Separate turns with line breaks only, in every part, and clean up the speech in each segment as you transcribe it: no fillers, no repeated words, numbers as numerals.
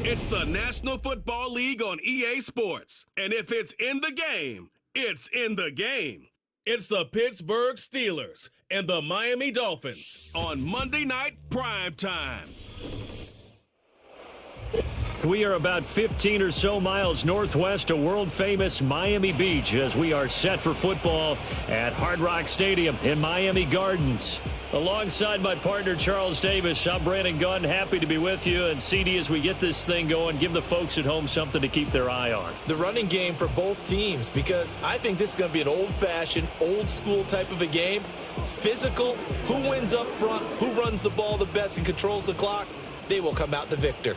It's the National Football League on EA Sports. And if it's in the game, it's in the game. It's the Pittsburgh Steelers and the Miami Dolphins on Monday Night Primetime.
We are about 15 or so miles northwest of world-famous Miami Beach as we are set for football at Hard Rock Stadium in Miami Gardens. Alongside my partner, Charles Davis, I'm Brandon Gunn, happy to be with you. And CD, as we get this thing going, give the folks at home something to keep their eye on.
The running game for both teams, because I think this is going to be an old-fashioned, old-school type of a game. Physical, who wins up front, who runs the ball the best and controls the clock, they will come out the victor.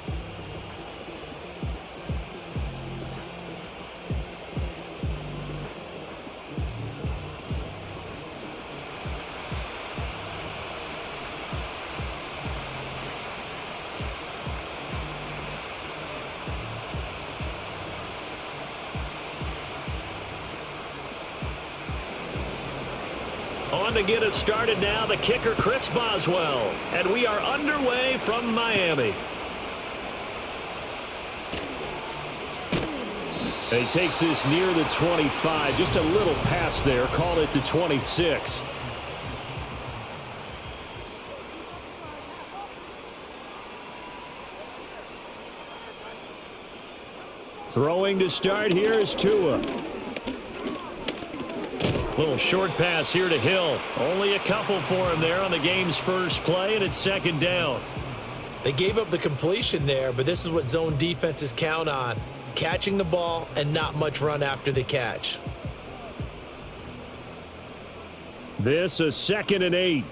On to get us started now, the kicker, Chris Boswell. And we are underway from Miami. He takes this near the 25, just a little pass there, called it the 26. Throwing to start here is Tua. Little short pass here to Hill. Only a couple for him there on the game's first play, and it's second down.
They gave up the completion there, but this is what zone defenses count on. Catching the ball and not much run after the catch.
This is 2nd and 8.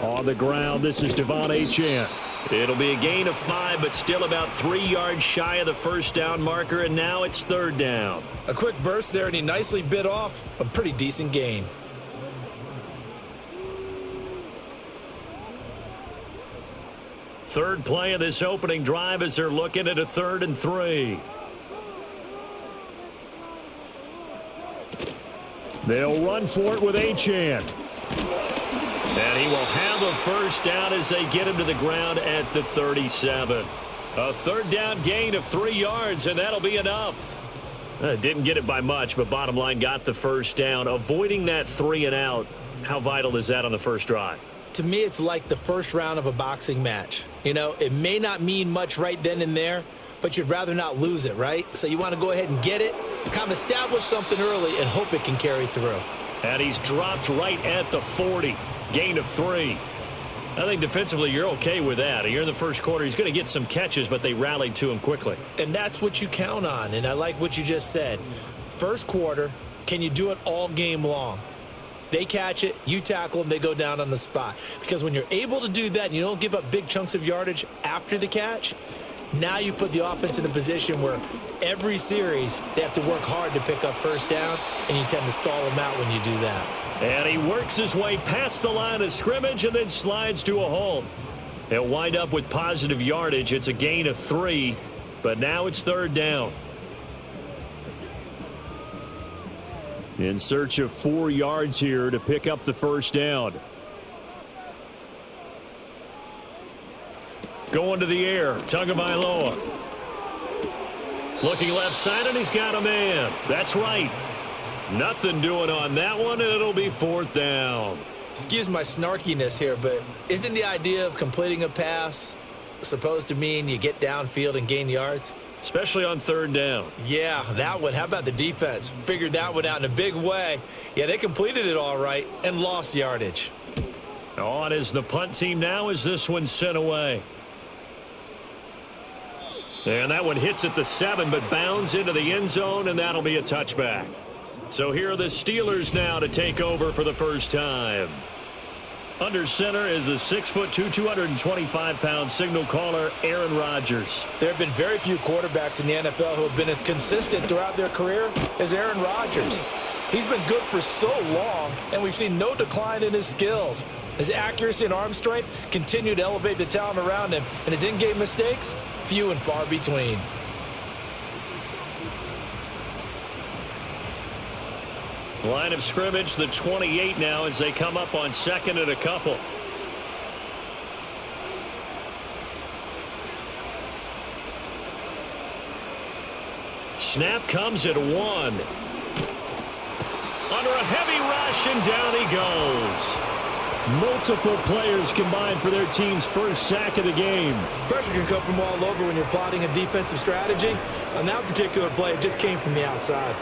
On the ground, this is Devon Achane. It'll be a gain of 5, but still about 3 yards shy of the first down marker, and now it's third down.
A quick burst there, and he nicely bit off a pretty decent gain.
Third play of this opening drive as they're looking at a 3rd and 3. They'll run for it with Achane. And he will have a first down as they get him to the ground at the 37. A third down gain of 3 yards, and that'll be enough. Didn't get it by much, but bottom line got the first down. Avoiding that 3 and out, how vital is that on the first drive?
To me, it's like the first round of a boxing match. You know, it may not mean much right then and there, but you'd rather not lose it, right? So you want to go ahead and get it, kind of establish something early, and hope it can carry through.
And he's dropped right at the 40. Gain of 3. I think defensively you're okay with that. Here in the first quarter, he's going to get some catches, but they rallied to him quickly.
And that's what you count on, and I like what you just said. First quarter, can you do it all game long? They catch it, you tackle them, they go down on the spot. Because when you're able to do that and you don't give up big chunks of yardage after the catch, now you put the offense in a position where every series they have to work hard to pick up first downs, and you tend to stall them out when you do that.
And he works his way past the line of scrimmage and then slides to a halt. He'll wind up with positive yardage. It's a gain of 3, but now it's third down. In search of 4 yards here to pick up the first down. Going to the air, Tagovailoa. Looking left side, and he's got a man. That's right. Nothing doing on that one, and it'll be fourth down.
Excuse my snarkiness here, but isn't the idea of completing a pass supposed to mean you get downfield and gain yards?
Especially on third down.
Yeah, that one. How about the defense? Figured that one out in a big way. Yeah, they completed it all right and lost yardage.
On is the punt team now as this one's sent away. And that one hits at the 7, but bounds into the end zone, and that'll be a touchback. So here are the Steelers now to take over for the first time. Under center is a 6'2", 225-pound signal caller, Aaron Rodgers.
There have been very few quarterbacks in the NFL who have been as consistent throughout their career as Aaron Rodgers. He's been good for so long, and we've seen no decline in his skills. His accuracy and arm strength continue to elevate the talent around him, and his in-game mistakes, few and far between.
Line of scrimmage, the 28 now as they come up on second and a couple. Snap comes at 1. Under a heavy rush, and down he goes.
Multiple players combined for their team's first sack of the game.
Pressure can come from all over when you're plotting a defensive strategy. On that particular play, it just came from the outside.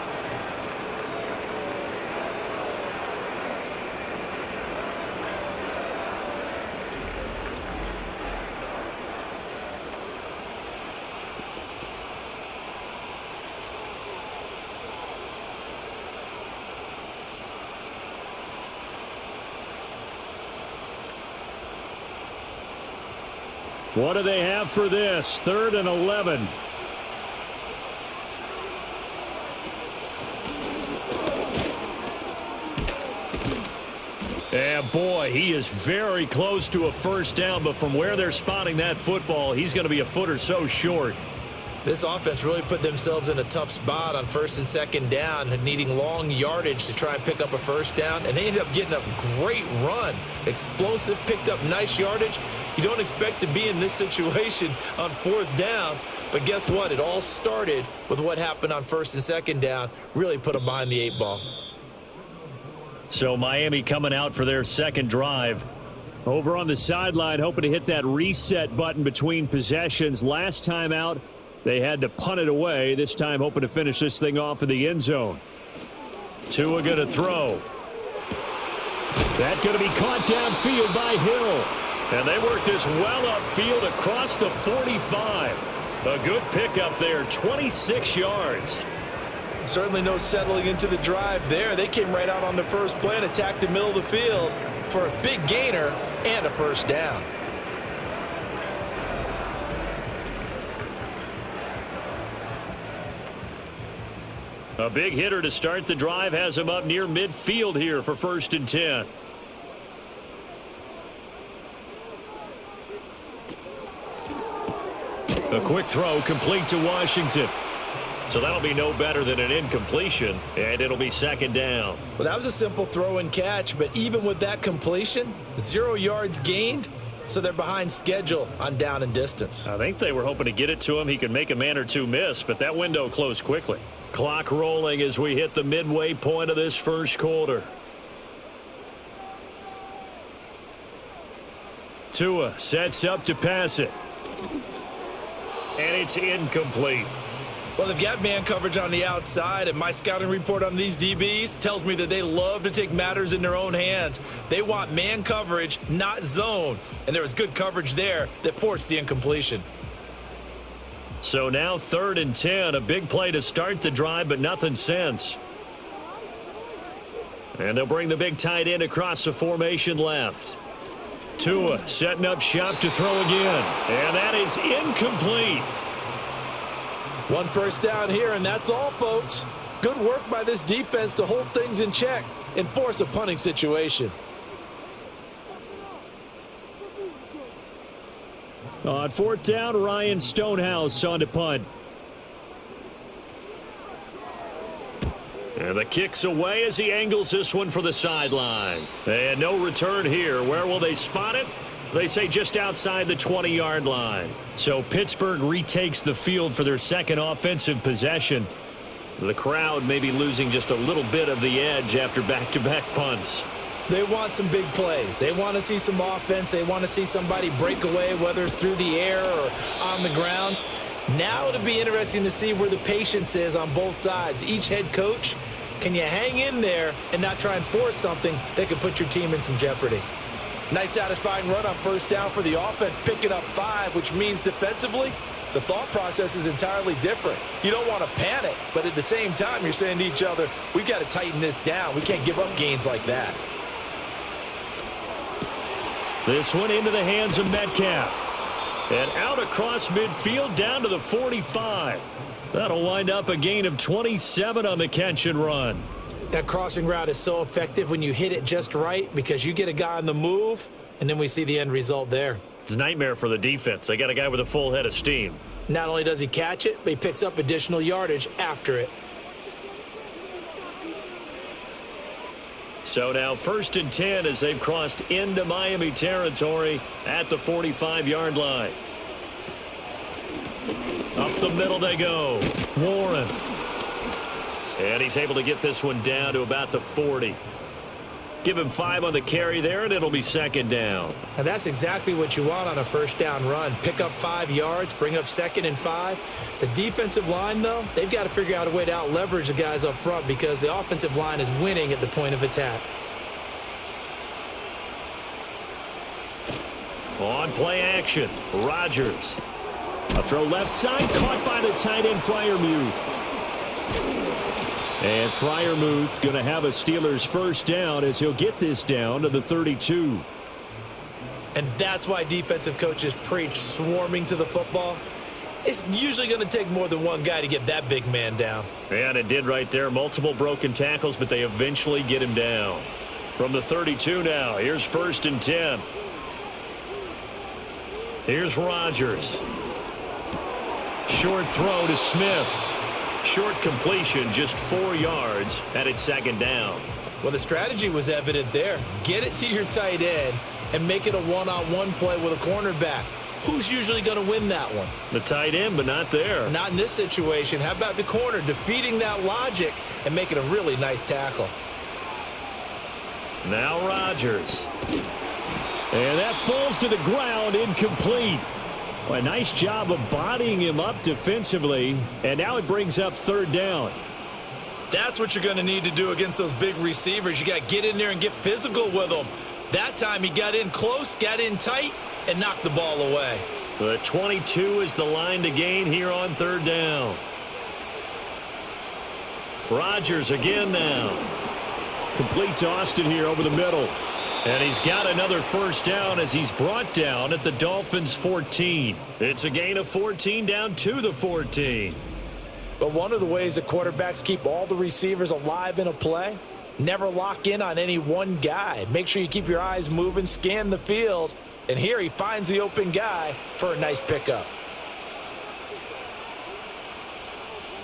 What do they have for this? 3rd and 11.
And boy, he is very close to a first down, but from where they're spotting that football, he's going to be a foot or so short.
This offense really put themselves in a tough spot on 1st and 2nd down, needing long yardage to try and pick up a first down, and they ended up getting a great run. Explosive, picked up nice yardage. You don't expect to be in this situation on 4th down, but guess what? It all started with what happened on 1st and 2nd down. Really put them behind the 8 ball.
So Miami coming out for their second drive.
Over on the sideline, hoping to hit that reset button between possessions. Last time out, they had to punt it away. This time hoping to finish this thing off in the end zone.
Tua going to throw.
That going to be caught downfield by Hill.
And they work this well upfield across the 45. A good pickup there, 26 yards.
Certainly no settling into the drive there. They came right out on the first play and attacked the middle of the field for a big gainer and a first down.
A big hitter to start the drive has him up near midfield here for 1st and 10. A quick throw complete to Washington. So that'll be no better than an incompletion, and it'll be 2nd down.
Well, that was a simple throw and catch, but even with that completion, 0 yards gained, so they're behind schedule on down and distance.
I think they were hoping to get it to him. He could make a man or two miss, but that window closed quickly. Clock rolling as we hit the midway point of this first quarter. Tua sets up to pass it. And it's incomplete.
Well, they've got man coverage on the outside, and my scouting report on these DBs tells me that they love to take matters in their own hands. They want man coverage, not zone. And there was good coverage there that forced the incompletion.
So now 3rd and 10, a big play to start the drive, but nothing since. And they'll bring the big tight end across the formation left. Tua setting up shop to throw again. And that is incomplete.
1 first down here, and that's all, folks. Good work by this defense to hold things in check and force a punting situation.
On 4th down, Ryan Stonehouse on to punt.
And the kick's away as he angles this one for the sideline. And no return here. Where will they spot it? They say just outside the 20-yard line. So Pittsburgh retakes the field for their second offensive possession. The crowd may be losing just a little bit of the edge after back-to-back punts.
They want some big plays. They want to see some offense. They want to see somebody break away, whether it's through the air or on the ground. Now it'll be interesting to see where the patience is on both sides. Each head coach, can you hang in there and not try and force something that could put your team in some jeopardy? Nice satisfying run on 1st down for the offense, picking up 5, which means defensively, the thought process is entirely different. You don't want to panic, but at the same time, you're saying to each other, we've got to tighten this down. We can't give up gains like that.
This one into the hands of Metcalf. And out across midfield down to the 45. That'll wind up a gain of 27 on the catch and run.
That crossing route is so effective when you hit it just right because you get a guy on the move, and then we see the end result there.
It's a nightmare for the defense. They got a guy with a full head of steam.
Not only does he catch it, but he picks up additional yardage after it.
So now 1st and 10 as they've crossed into Miami territory at the 45-yard line. Up the middle they go. Warren. And he's able to get this one down to about the 40. Give him 5 on the carry there, and it'll be 2nd down.
And that's exactly what you want on a 1st down run. Pick up 5 yards, bring up 2nd and 5. The defensive line, though, they've got to figure out a way to out-leverage the guys up front because the offensive line is winning at the point of attack.
On play action, Rodgers.
A throw left side, caught by the tight end, Freiermuth. And Freiermuth going to have a Steelers 1st down as he'll get this down to the 32.
And that's why defensive coaches preach swarming to the football. It's usually going to take more than one guy to get that big man down.
And it did right there. Multiple broken tackles, but they eventually get him down. From the 32 now, here's 1st and 10. Here's Rodgers. Short throw to Smith. Short completion, just 4 yards, and it's 2nd down.
Well, the strategy was evident there. Get it to your tight end and make it a one-on-one play with a cornerback. Who's usually going to win that one?
The tight end, but not there.
Not in this situation. How about the corner defeating that logic and making a really nice tackle?
Now Rodgers.
And that falls to the ground, incomplete. Well, a nice job of bodying him up defensively, and now it brings up 3rd down.
That's what you're going to need to do against those big receivers. You got to get in there and get physical with them. That time he got in close, got in tight, and knocked the ball away.
The 22 is the line to gain here on 3rd down. Rodgers again now.
Complete to Austin here over the middle.
And he's got another 1st down as he's brought down at the Dolphins' 14. It's a gain of 14 down to the 14.
But one of the ways that quarterbacks keep all the receivers alive in a play, never lock in on any one guy. Make sure you keep your eyes moving, scan the field. And here he finds the open guy for a nice pickup.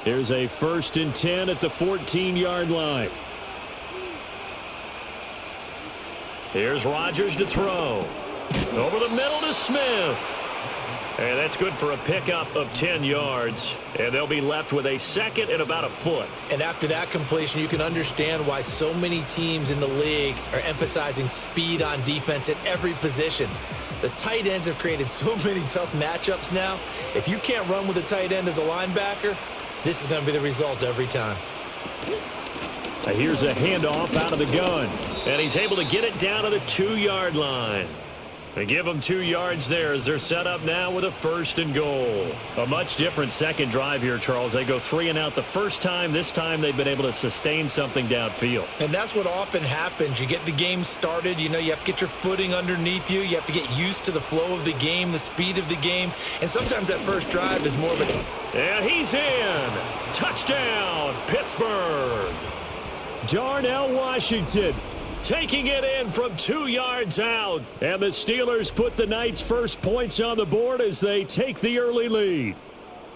Here's a 1st and 10 at the 14-yard line.
Here's Rodgers to throw. Over the middle to Smith. And that's good for a pickup of 10 yards. And they'll be left with a 2nd and about a foot.
And after that completion, you can understand why so many teams in the league are emphasizing speed on defense at every position. The tight ends have created so many tough matchups now. If you can't run with a tight end as a linebacker, this is going to be the result every time.
Here's a handoff out of the gun.
And he's able to get it down to the 2-yard line. They give them 2 yards there as they're set up now with a 1st and goal. A much different second drive here, Charles. They go 3 and out the first time. This time they've been able to sustain something downfield.
And that's what often happens. You get the game started. You know, you have to get your footing underneath you. You have to get used to the flow of the game, the speed of the game. And sometimes that first drive is more of a...
And he's in. Touchdown, Pittsburgh.
Darnell Washington taking it in from 2 yards out. And the Steelers put the night's first points on the board as they take the early lead.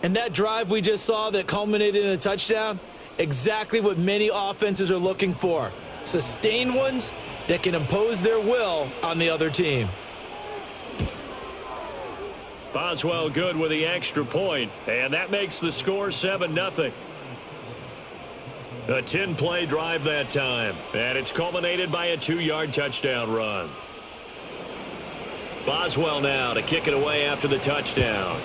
And that drive we just saw that culminated in a touchdown, exactly what many offenses are looking for. Sustained ones that can impose their will on the other team.
Boswell good with the extra point, and that makes the score 7-0. A 10-play drive that time, and it's culminated by a 2-yard touchdown run. Boswell now to kick it away after the touchdown.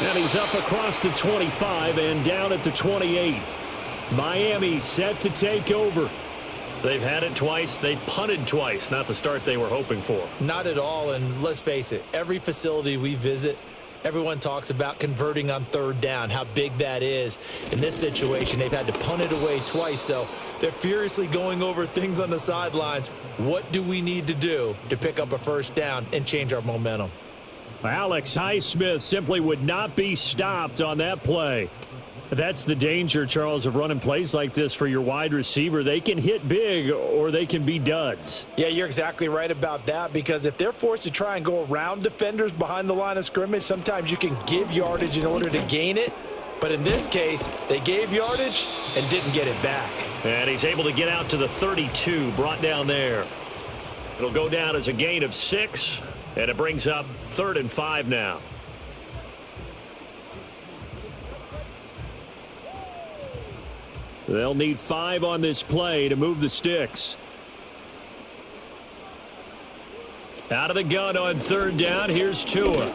And he's up across the 25 and down at the 28. Miami set to take over.
They've had it twice. They've punted twice. Not the start they were hoping for.
Not at all, and let's face it, every facility we visit, everyone talks about converting on 3rd down, how big that is. In this situation, they've had to punt it away twice, so they're furiously going over things on the sidelines. What do we need to do to pick up a 1st down and change our momentum?
Alex Highsmith simply would not be stopped on that play. That's the danger, Charles, of running plays like this for your wide receiver. They can hit big or they can be duds.
Yeah, you're exactly right about that, because if they're forced to try and go around defenders behind the line of scrimmage, sometimes you can give yardage in order to gain it. But in this case, they gave yardage and didn't get it back.
And he's able to get out to the 32, brought down there. It'll go down as a gain of 6, and it brings up 3rd and 5 now. They'll need 5 on this play to move the sticks. Out of the gun on 3rd down, here's Tua.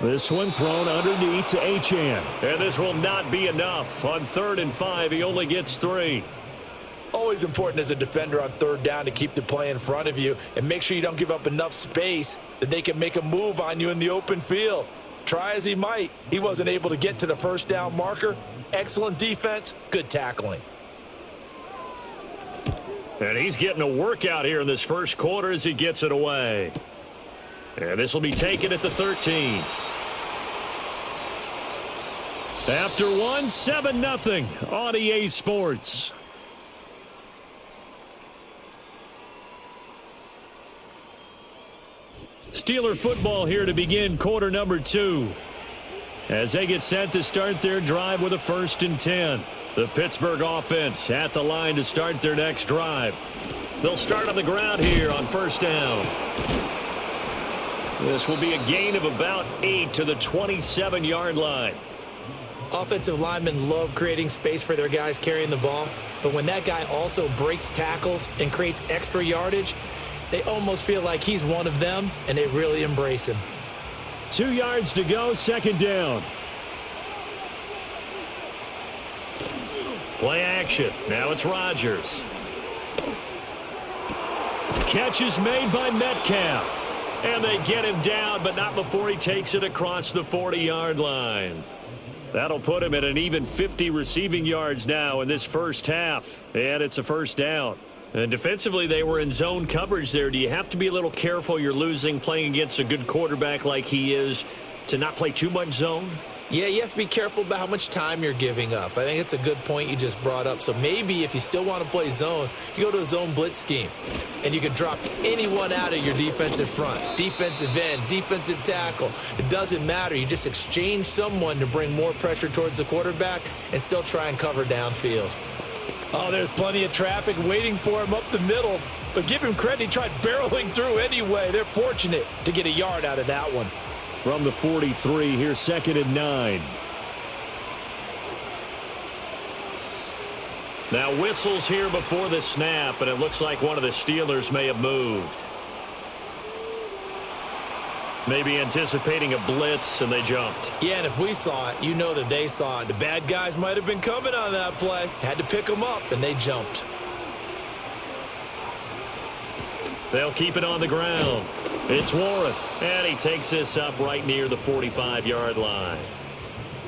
This one thrown underneath to Achane. And this will not be enough. On 3rd and 5, he only gets 3.
Always important as a defender on 3rd down to keep the play in front of you and make sure you don't give up enough space that they can make a move on you in the open field. Try as he might, he wasn't able to get to the 1st down marker. Excellent defense, good tackling.
And he's getting a workout here in this first quarter as he gets it away. And this will be taken at the 13. After 1, 7-0 on EA Sports. Steeler football here to begin quarter number 2. As they get set to start their drive with a 1st and 10. The Pittsburgh offense at the line to start their next drive. They'll start on the ground here on 1st down. This will be a gain of about 8 to the 27-yard line.
Offensive linemen love creating space for their guys carrying the ball, but when that guy also breaks tackles and creates extra yardage, they almost feel like he's one of them, and they really embrace him.
2 yards to go, 2nd down.
Play action. Now it's Rodgers.
Catch is made by Metcalf.
And they get him down, but not before he takes it across the 40-yard line. That'll put him at an even 50 receiving yards now in this first half. And it's a 1st down. And defensively, they were in zone coverage there. Do you have to be a little careful you're losing playing against a good quarterback like he is to not play too much zone?
Yeah, you have to be careful about how much time you're giving up. I think it's a good point you just brought up. So maybe if you still want to play zone, you go to a zone blitz scheme. And you can drop anyone out of your defensive front. Defensive end, defensive tackle. It doesn't matter. You just exchange someone to bring more pressure towards the quarterback and still try and cover downfield. Oh, there's plenty of traffic waiting for him up the middle. But give him credit, he tried barreling through anyway. They're fortunate to get a yard out of that one.
From the 43, here's 2nd and 9.
Now whistles here before the snap, and it looks like one of the Steelers may have moved. Maybe anticipating a blitz, and they jumped.
Yeah, and if we saw it, you know that they saw it. The bad guys might have been coming on that play. Had to pick them up, and they jumped.
They'll keep it on the ground. It's Warren, and he takes this up right near the 45-yard line.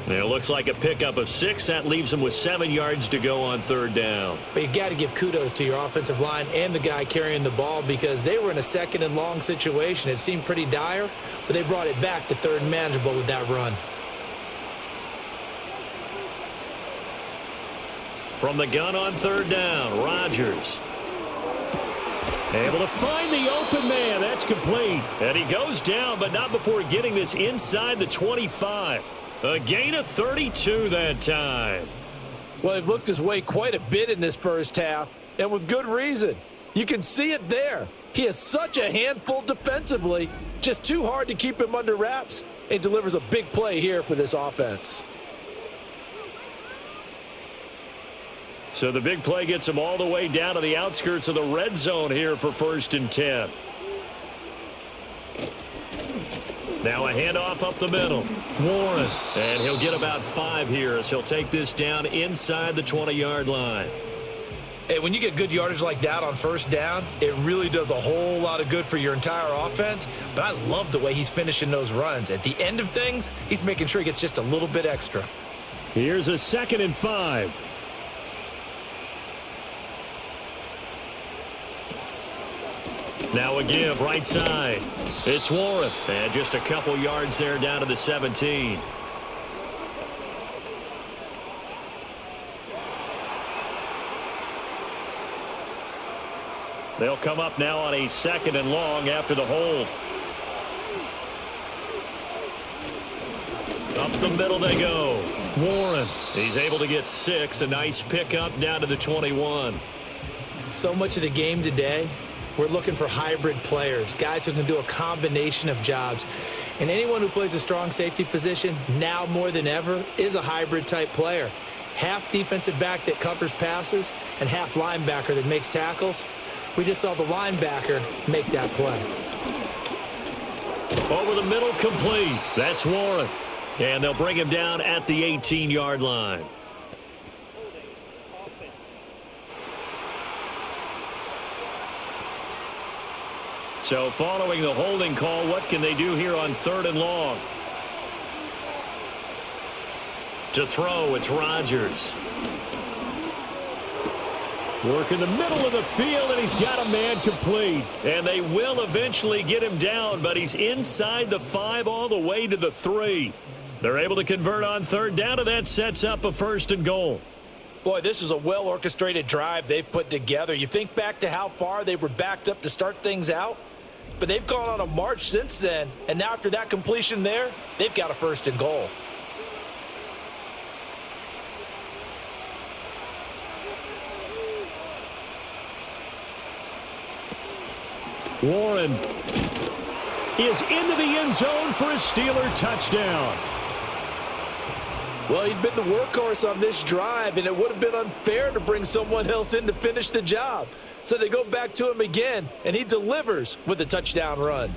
It looks like a pickup of 6. That leaves them with 7 yards to go on 3rd down.
But you got to give kudos to your offensive line and the guy carrying the ball because they were in a 2nd and long situation. It seemed pretty dire, but they brought it back to 3rd and manageable with that run.
From the gun on 3rd down, Rodgers. Able to find the open man. That's complete. And he goes down, but not before getting this inside the 25. A gain of 32 that time.
Well, he looked his way quite a bit in this first half, and with good reason. You can see it there. He is such a handful defensively. Just too hard to keep him under wraps, and delivers a big play here for this offense.
So the big play gets him all the way down to the outskirts of the red zone here for 1st and 10. Now a handoff up the middle. Warren. And he'll get about 5 here as he'll take this down inside the 20-yard line.
Hey, when you get good yardage like that on 1st down, it really does a whole lot of good for your entire offense. But I love the way he's finishing those runs. At the end of things, he's making sure he gets just a little bit extra.
Here's a 2nd and 5.
Now a give right side. It's Warren. And just a couple yards there down to the 17. They'll come up now on a 2nd and long after the hold. Up the middle they go. Warren, he's able to get 6. A nice pickup down to the 21.
So much of the game today, we're looking for hybrid players, guys who can do a combination of jobs. And anyone who plays a strong safety position, now more than ever, is a hybrid-type player. Half defensive back that covers passes and half linebacker that makes tackles. We just saw the linebacker make that play.
Over the middle, complete. That's Warren. And they'll bring him down at the 18-yard line. So following the holding call, what can they do here on 3rd and long? To throw, it's Rodgers.
Work in the middle of the field, and he's got a man complete.
And they will eventually get him down, but he's inside the 5 all the way to the 3. They're able to convert on 3rd down, and that sets up a 1st and goal.
Boy, this is a well-orchestrated drive they've put together. You think back to how far they were backed up to start things out, but they've gone on a march since then, and now after that completion there, they've got a 1st and goal.
Warren is into the end zone for a Steeler touchdown.
Well, he'd been the workhorse on this drive, and it would have been unfair to bring someone else in to finish the job. So they go back to him again, and he delivers with a touchdown run.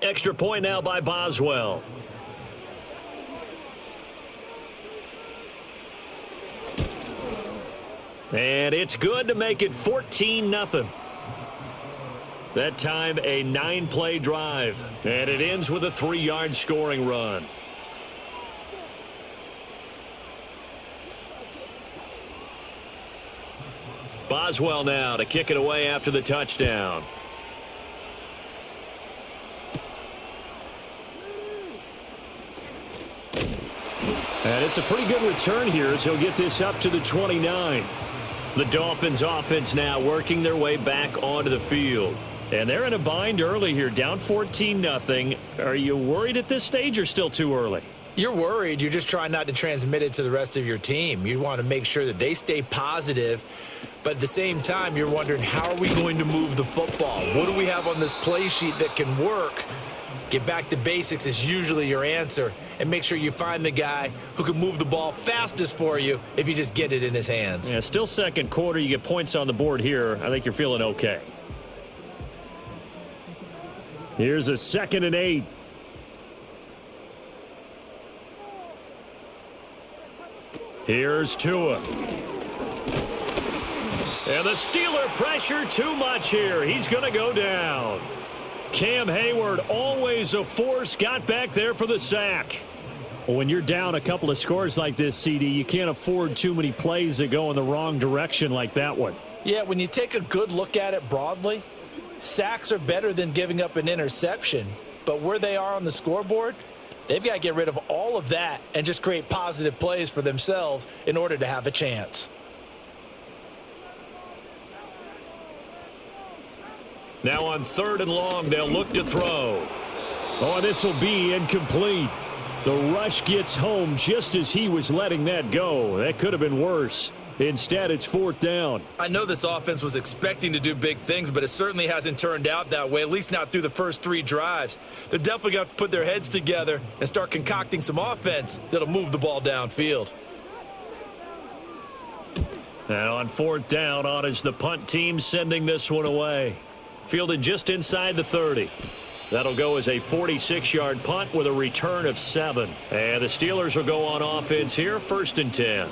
Extra point now by Boswell. And it's good to make it 14-0. That time a 9-play drive. And it ends with a 3-yard scoring run. Boswell now to kick it away after the touchdown.
And it's a pretty good return here as he'll get this up to the 29.
The Dolphins offense now working their way back onto the field.
And they're in a bind early here, down 14-0. Are you worried at this stage or still too early?
You're worried. You're just trying not to transmit it to the rest of your team. You want to make sure that they stay positive. But at the same time, you're wondering, how are we going to move the football? What do we have on this play sheet that can work? Get back to basics is usually your answer. And make sure you find the guy who can move the ball fastest for you if you just get it in his hands.
Yeah, still second quarter. You get points on the board here. I think you're feeling okay. Here's a 2nd and 8. Here's Tua.
And the Steeler pressure too much here. He's going to go down.
Cam Hayward, always a force, got back there for the sack. Well, when you're down a couple of scores like this, CD, you can't afford too many plays that go in the wrong direction like that one.
Yeah, when you take a good look at it broadly, sacks are better than giving up an interception. But where they are on the scoreboard, they've got to get rid of all of that and just create positive plays for themselves in order to have a chance.
Now on 3rd and long, they'll look to throw.
Oh, this will be incomplete. The rush gets home just as he was letting that go. That could have been worse. Instead, it's 4th down.
I know this offense was expecting to do big things, but it certainly hasn't turned out that way, at least not through the first 3 drives. They're definitely going to have to put their heads together and start concocting some offense that'll move the ball downfield.
And on 4th down, on is the punt team sending this one away. Fielded just inside the 30. That'll go as a 46-yard punt with a return of 7. And the Steelers will go on offense here, 1st and 10.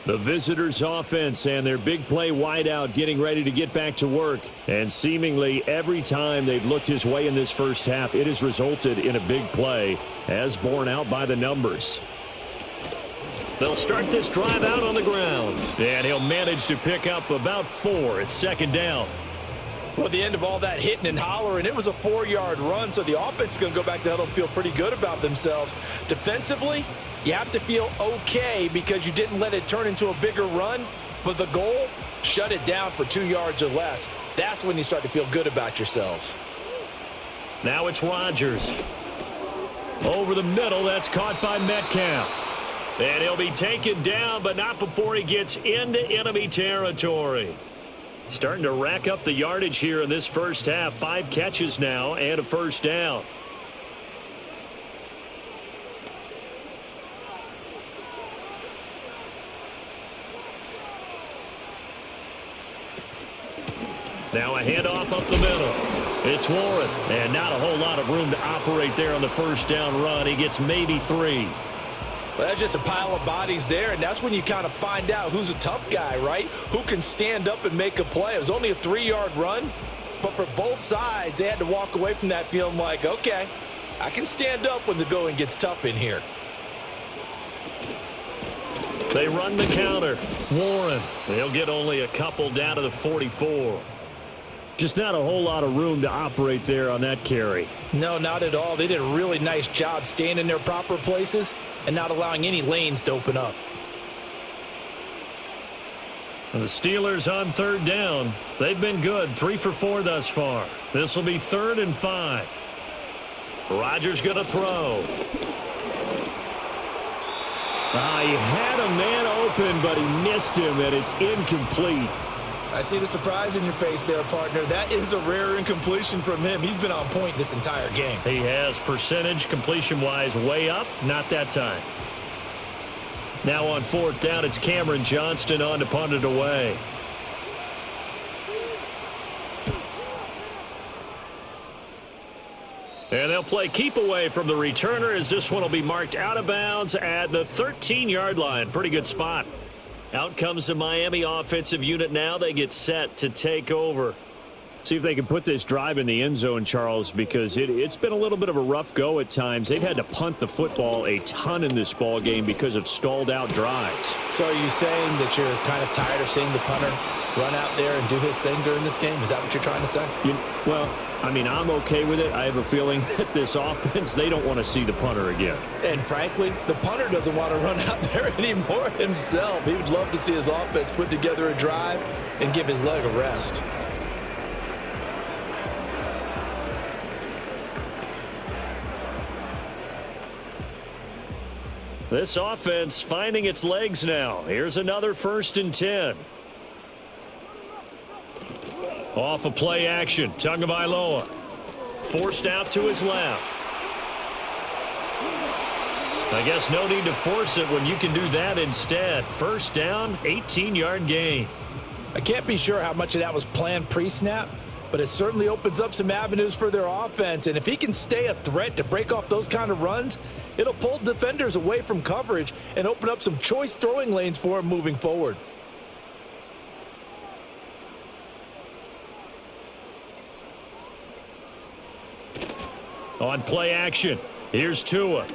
The visitors' offense and their big play wideout getting ready to get back to work. And seemingly every time they've looked his way in this first half, it has resulted in a big play, as borne out by the numbers.
They'll start this drive out on the ground. And he'll manage to pick up about 4 at 2nd down.
Well, at the end of all that hitting and hollering, it was a 4-yard run, so the offense is going to go back to the huddle and feel pretty good about themselves. Defensively, You have to feel okay because you didn't let it turn into a bigger run, but the goal, shut it down for 2 yards or less. That's when you start to feel good about yourselves.
Now it's Rodgers. Over the middle, that's caught by Metcalf. And he'll be taken down, but not before he gets into enemy territory. Starting to rack up the yardage here in this first half. 5 catches now and a first down. Now a handoff up the middle. It's Warren, and not a whole lot of room to operate there on the first down run. He gets maybe 3.
Well, that's just a pile of bodies there, and that's when you kind of find out who's a tough guy, right? Who can stand up and make a play. It was only a 3-yard run, but for both sides, they had to walk away from that feeling like, okay, I can stand up when the going gets tough in here.
They run the counter. Warren, they'll get only a couple down to the 44.
Just not a whole lot of room to operate there on that carry.
No, not at all. They did a really nice job staying in their proper places and not allowing any lanes to open up.
And the Steelers on third down. They've been good, 3 for 4 thus far. This will be 3rd and 5. Rodgers going to throw.
He had a man open, but he missed him, and it's incomplete.
I see the surprise in your face there, partner. That is a rare incompletion from him. He's been on point this entire game.
He has percentage completion-wise way up. Not that time. Now on 4th down, it's Cameron Johnston on to punt it away. And they'll play keep away from the returner as this one will be marked out of bounds at the 13-yard line. Pretty good spot. Out comes the Miami offensive unit now. They get set to take over.
See if they can put this drive in the end zone, Charles, because it's been a little bit of a rough go at times. They've had to punt the football a ton in this ball game because of stalled out drives.
So are you saying that you're kind of tired of seeing the punter run out there and do his thing during this game? Is that what you're trying to say?
Well, I mean, I'm okay with it. I have a feeling that this offense, they don't want to see the punter again.
And frankly, the punter doesn't want to run out there anymore himself. He would love to see his offense put together a drive and give his leg a rest.
This offense finding its legs now. Here's another 1st and 10. Off a play action. Tagovailoa forced out to his left. I guess no need to force it when you can do that instead. First down, 18-yard gain.
I can't be sure how much of that was planned pre-snap, but it certainly opens up some avenues for their offense. And if he can stay a threat to break off those kind of runs, it'll pull defenders away from coverage and open up some choice throwing lanes for him moving forward.
On play action, here's Tua.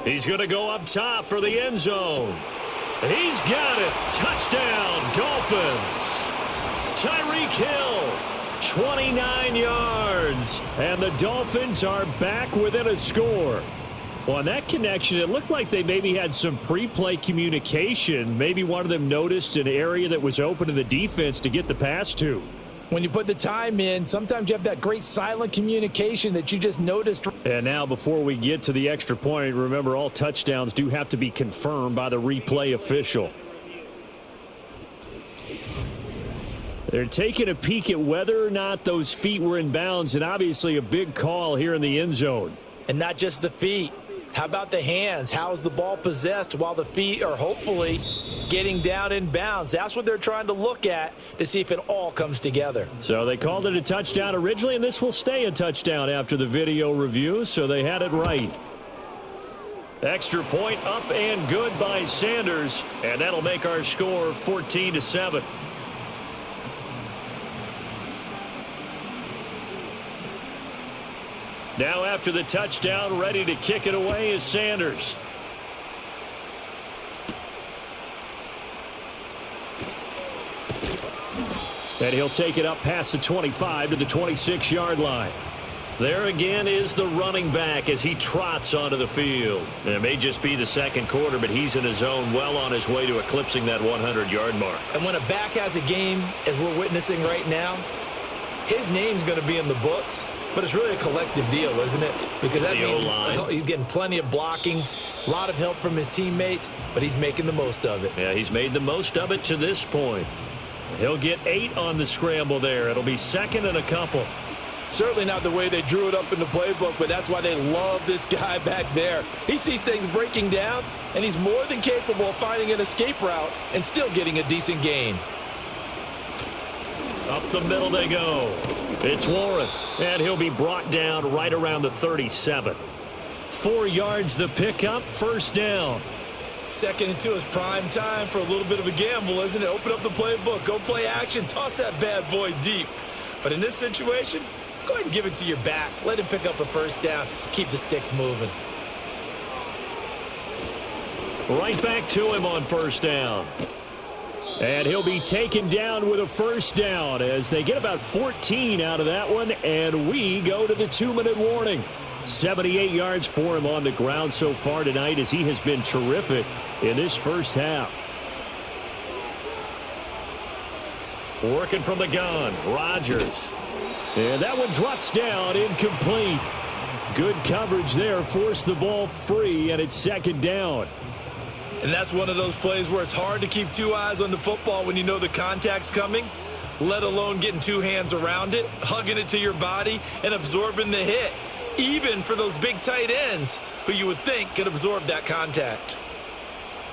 He's going to go up top for the end zone. He's got it. Touchdown, Dolphins. Tyreek Hill, 29 yards. And the Dolphins are back within a score.
Well, on that connection, it looked like they maybe had some pre-play communication. Maybe one of them noticed an area that was open to the defense to get the pass to.
When you put the time in, sometimes you have that great silent communication that you just noticed.
And now before we get to the extra point, remember all touchdowns do have to be confirmed by the replay official. They're taking a peek at whether or not those feet were in bounds, and obviously a big call here in the end zone.
And not just the feet. How about the hands? How's the ball possessed while the feet are hopefully getting down in bounds? That's what they're trying to look at to see if it all comes together.
So they called it a touchdown originally, and this will stay a touchdown after the video review, so they had it right.
Extra point up and good by Sanders, and that'll make our score 14-7. Now after the touchdown, ready to kick it away is Sanders.
And he'll take it up past the 25 to the 26-yard line.
There again is the running back as he trots onto the field. It may just be the second quarter, but he's in his zone, well on his way to eclipsing that 100-yard mark.
And when a back has a game, as we're witnessing right now, his name's going to be in the books, but it's really a collective deal, isn't it? Because that means he's getting plenty of blocking, a lot of help from his teammates, but he's making the most of it.
Yeah, he's made the most of it to this point. He'll get 8 on the scramble there. It'll be second and a couple.
Certainly not the way they drew it up in the playbook, but that's why they love this guy back there. He sees things breaking down, and he's more than capable of finding an escape route and still getting a decent gain.
Up the middle they go. It's Warren, and he'll be brought down right around the 37. 4 yards the pickup, first down.
Second and 2 is prime time for a little bit of a gamble, isn't it? Open up the playbook, go play action, toss that bad boy deep. But in this situation, go ahead and give it to your back. Let him pick up a first down. Keep the sticks moving.
Right back to him on first down.
And he'll be taken down with a first down as they get about 14 out of that one, and we go to the 2-minute warning. 78 yards for him on the ground so far tonight as he has been terrific in this first half. Working from the gun, Rodgers. And that one drops down, incomplete. Good coverage there, forced the ball free, and it's second down.
And that's one of those plays where it's hard to keep 2 eyes on the football when you know the contact's coming, let alone getting 2 hands around it, hugging it to your body, and absorbing the hit, even for those big tight ends who you would think could absorb that contact.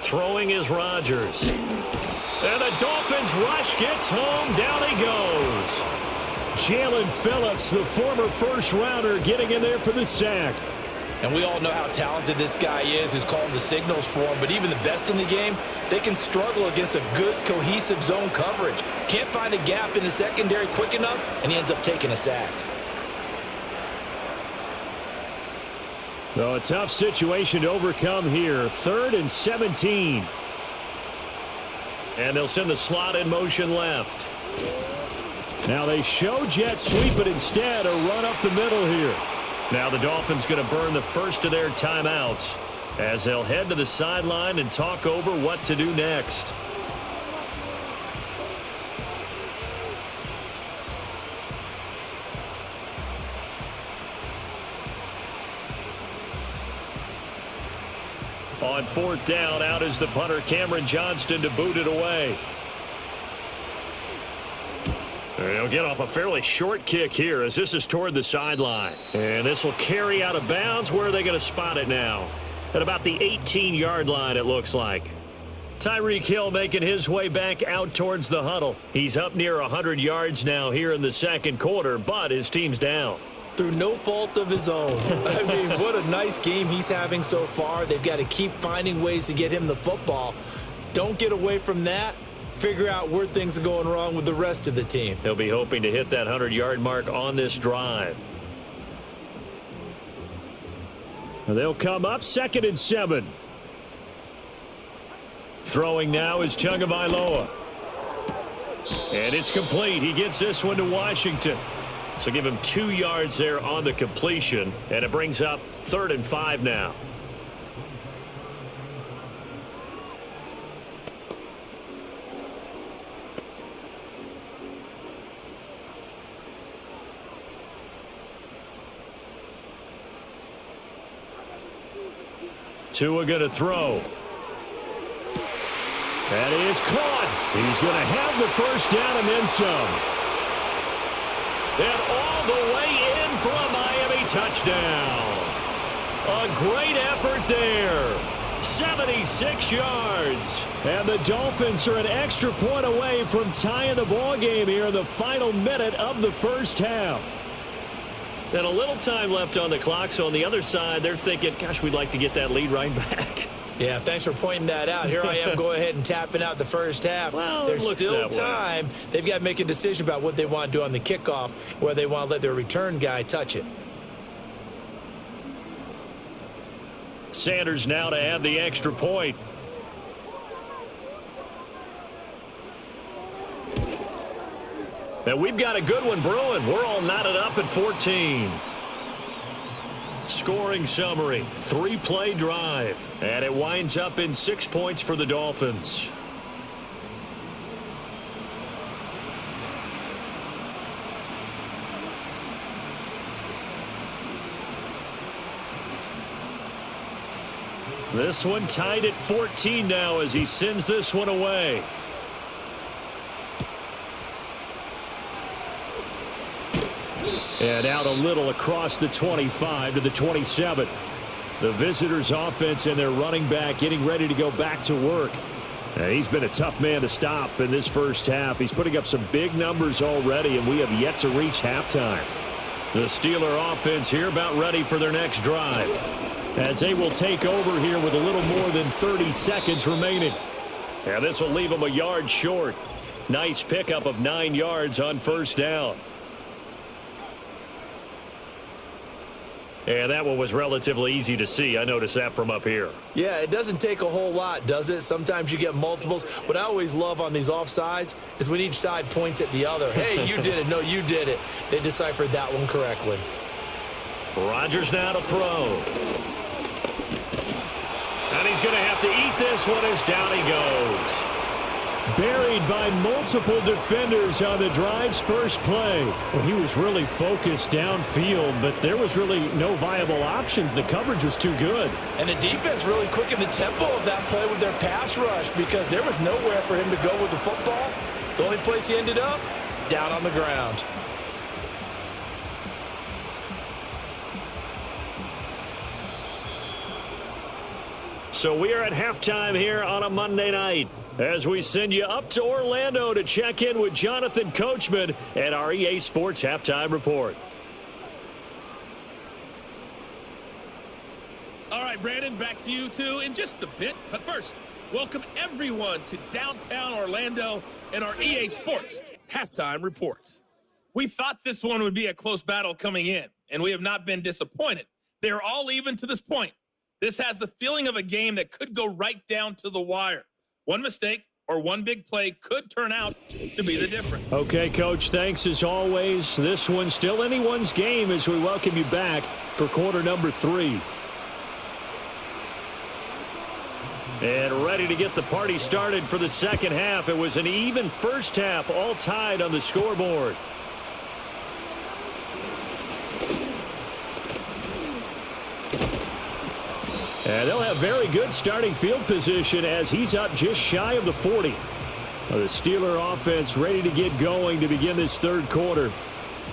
Throwing is Rodgers. And the Dolphins rush gets home. Down he goes.
Jalen Phillips, the former first-rounder, getting in there for the sack.
And we all know how talented this guy is who's calling the signals for him. But even the best in the game, they can struggle against a good, cohesive zone coverage. Can't find a gap in the secondary quick enough, and he ends up taking a sack.
So a tough situation to overcome here. 3rd and 17.
And they'll send the slot in motion left.
Now they show jet sweep, but instead a run up the middle here.
Now the Dolphins going to burn the first of their timeouts as they'll head to the sideline and talk over what to do next. On 4th down, out is the punter, Cameron Johnston, to boot it away. They'll get off a fairly short kick here as this is toward the sideline. And this will carry out of bounds. Where are they going to spot it now? At about the 18-yard line, it looks like. Tyreek Hill making his way back out towards the huddle. He's up near 100 yards now here in the second quarter, but his team's down.
Through no fault of his own. I mean, what a nice game he's having so far. They've got to keep finding ways to get him the football. Don't get away from that. Figure out where things are going wrong with the rest of the team.
He'll be hoping to hit that 100-yard mark on this drive.
They'll come up 2nd and 7.
Throwing now is Tagovailoa. And it's complete. He gets this one to Washington. So give him 2 yards there on the completion. And it brings up 3rd and 5 now. Tua going to throw.
And he is caught. He's going to have the first down and then some.
And all the way in for a Miami touchdown. A great effort there. 76 yards.
And the Dolphins are an extra point away from tying the ball game here in the final minute of the first half.
And a little time left on the clock, so on the other side, they're thinking, gosh, we'd like to get that lead right back.
Yeah, thanks for pointing that out. Here I am going ahead and tapping out the first half.
Well,
there's still time. They've got to make a decision about what they want to do on the kickoff, whether they want to let their return guy touch it.
Sanders now to add the extra point. And we've got a good one brewing. We're all knotted up at 14. Scoring summary, 3-play drive, and it winds up in 6 points for the Dolphins. This one tied at 14 now as he sends this one away. And out a little across the 25 to the 27. The visitors' offense and their running back getting ready to go back to work. And he's been a tough man to stop in this first half. He's putting up some big numbers already, and we have yet to reach halftime. The Steeler offense here about ready for their next drive, as they will take over here with a little more than 30 seconds remaining. And this will leave them a yard short. Nice pickup of 9 yards on first down. And that one was relatively easy to see. I noticed that from up here.
Yeah, it doesn't take a whole lot, does it? Sometimes you get multiples. What I always love on these offsides is when each side points at the other. Hey, you did it. No, you did it. They deciphered that one correctly.
Rodgers now to throw. And he's going to have to eat this one as down he goes.
Buried by multiple defenders on the drive's first play. Well, he was really focused downfield, but there was really no viable options. The coverage was too good.
And the defense really quickened the tempo of that play with their pass rush because there was nowhere for him to go with the football. The only place he ended up, down on the ground.
So we are at halftime here on a Monday night, as we send you up to Orlando to check in with Jonathan Coachman at our EA Sports Halftime Report.
All right, Brandon, back to you two in just a bit. But first, welcome everyone to downtown Orlando and our EA Sports Halftime Report. We thought this one would be a close battle coming in, and we have not been disappointed. They're all even to this point. This has the feeling of a game that could go right down to the wire. One mistake or one big play could turn out to be the difference.
Okay, Coach, thanks as always. This one's still anyone's game as we welcome you back for quarter number 3.
And ready to get the party started for the second half. It was an even first half, all tied on the scoreboard.
And they'll have very good starting field position as he's up just shy of the 40. The Steeler offense ready to get going to begin this third quarter.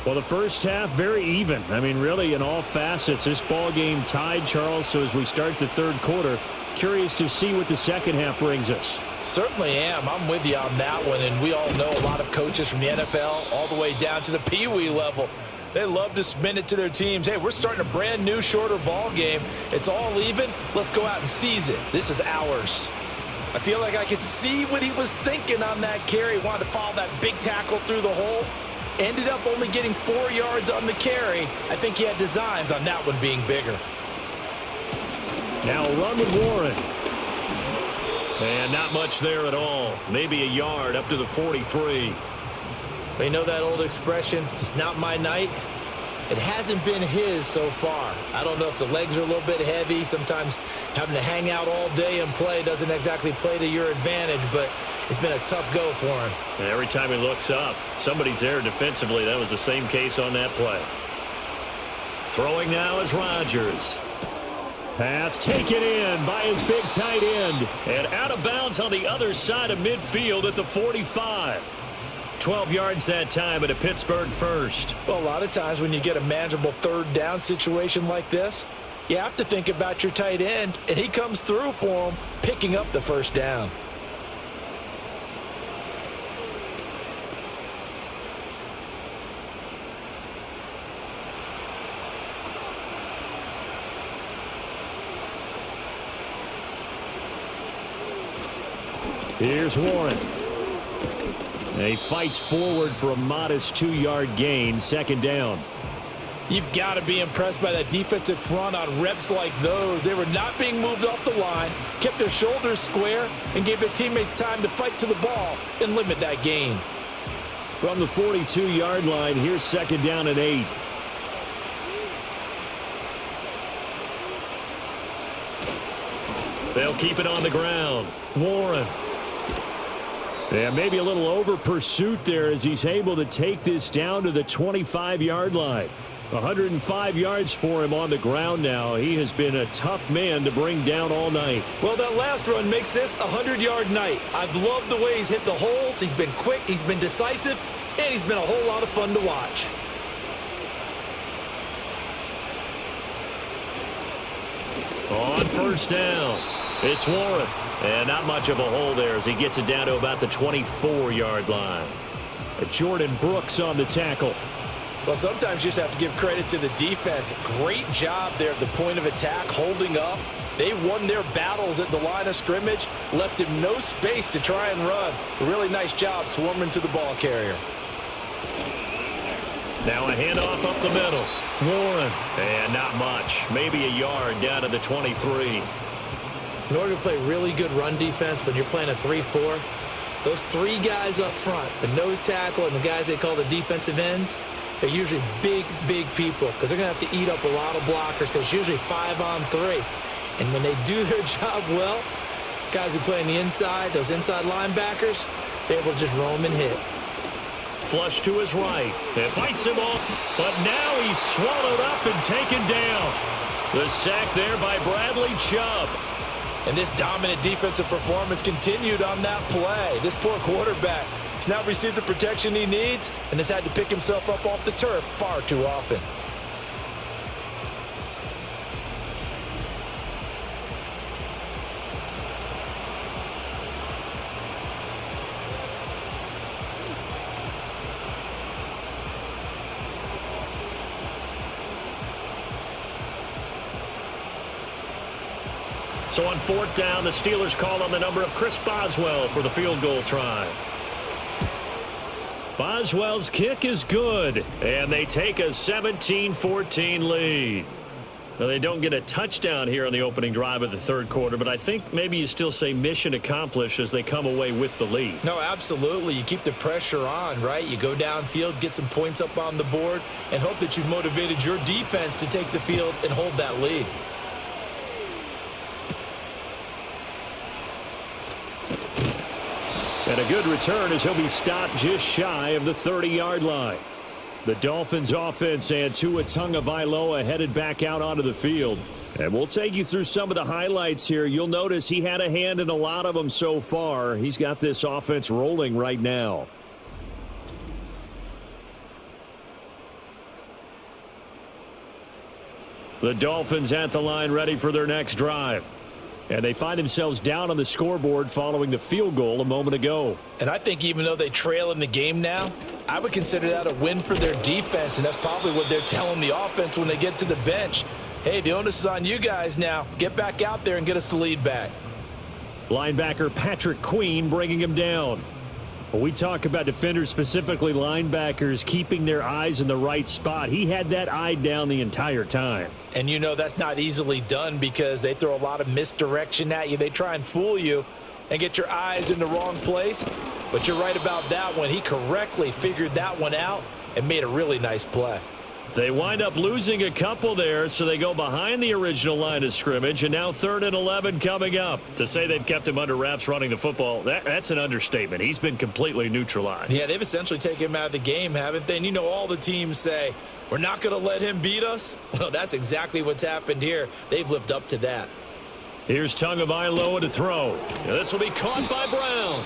Well, the first half, very even. I mean, really, in all facets, this ball game tied, Charles. So as we start the third quarter, curious to see what the second half brings us.
Certainly am. I'm with you on that one. And we all know a lot of coaches from the NFL all the way down to the Pee Wee level. They love to spin it to their teams. Hey, we're starting a brand new, shorter ball game. It's all even. Let's go out and seize it. This is ours. I feel like I could see what he was thinking on that carry. Wanted to follow that big tackle through the hole. Ended up only getting 4 yards on the carry. I think he had designs on that one being bigger.
Now run with Warren. And not much there at all. Maybe a yard up to the 43.
You know that old expression, it's not my night? It hasn't been his so far. I don't know if the legs are a little bit heavy. Sometimes having to hang out all day and play doesn't exactly play to your advantage, but it's been a tough go for him.
And every time he looks up, somebody's there defensively. That was the same case on that play. Throwing now is Rodgers.
Pass taken in by his big tight end.
And out of bounds on the other side of midfield at the 45. 12 yards that time at a Pittsburgh first.
Well, a lot of times when you get a manageable third down situation like this, you have to think about your tight end, and he comes through for him, picking up the first down.
Here's Warren. And he fights forward for a modest 2-yard gain, second down.
You've got to be impressed by that defensive front on reps like those. They were not being moved off the line, kept their shoulders square, and gave their teammates time to fight to the ball and limit that gain.
From the 42-yard line, here's second down and 8.
They'll keep it on the ground. Warren. Yeah, maybe a little over pursuit there as he's able to take this down to the 25-yard line. 105 yards for him on the ground now. He has been a tough man to bring down all night.
Well, that last run makes this a 100-yard night. I've loved the way he's hit the holes. He's been quick, he's been decisive, and he's been a whole lot of fun to watch.
On first down, it's Warren. And not much of a hole there as he gets it down to about the 24-yard line.
Jordan Brooks on the tackle.
Well, sometimes you just have to give credit to the defense. Great job there at the point of attack, holding up. They won their battles at the line of scrimmage, left him no space to try and run. A really nice job swarming to the ball carrier.
Now a handoff up the middle. Warren. And not much. Maybe a yard down to the 23.
In order to play really good run defense when you're playing a 3-4, those three guys up front, the nose tackle and the guys they call the defensive ends, they're usually big, big people because they're going to have to eat up a lot of blockers because it's usually 5-on-3. And when they do their job well, guys who play on the inside, those inside linebackers, they're able to just roam and hit.
Flush to his right. It fights him off, but now he's swallowed up and taken down. The sack there by Bradley Chubb.
And this dominant defensive performance continued on that play. This poor quarterback has now received the protection he needs and has had to pick himself up off the turf far too often.
So on fourth down, the Steelers call on the number of Chris Boswell for the field goal try. Boswell's kick is good, and they take a 17-14 lead. Now, they don't get a touchdown here on the opening drive of the third quarter, but I think maybe you still say mission accomplished as they come away with the lead.
No, absolutely. You keep the pressure on, right? You go downfield, get some points up on the board, and hope that you've motivated your defense to take the field and hold that lead.
And a good return as he'll be stopped just shy of the 30-yard line. The Dolphins offense and Tua Tagovailoa headed back out onto the field. And we'll take you through some of the highlights here. You'll notice he had a hand in a lot of them so far. He's got this offense rolling right now. The Dolphins at the line ready for their next drive. And they find themselves down on the scoreboard following the field goal a moment ago.
And I think even though they trail in the game now, I would consider that a win for their defense, and that's probably what they're telling the offense when they get to the bench. Hey, the onus is on you guys now. Get back out there and get us the lead back.
Linebacker Patrick Queen bringing him down. When we talk about defenders, specifically linebackers, keeping their eyes in the right spot, he had that eye down the entire time.
And you know that's not easily done because they throw a lot of misdirection at you. They try and fool you and get your eyes in the wrong place. But you're right about that one. He correctly figured that one out and made a really nice play.
They wind up losing a couple there, so they go behind the original line of scrimmage, and now 3rd and 11 coming up. To say they've kept him under wraps running the football, that's an understatement. He's been completely neutralized.
Yeah, they've essentially taken him out of the game, haven't they? And you know all the teams say, we're not going to let him beat us. Well, that's exactly what's happened here. They've lived up to that.
Here's Tagovailoa to throw. This will be caught by Brown.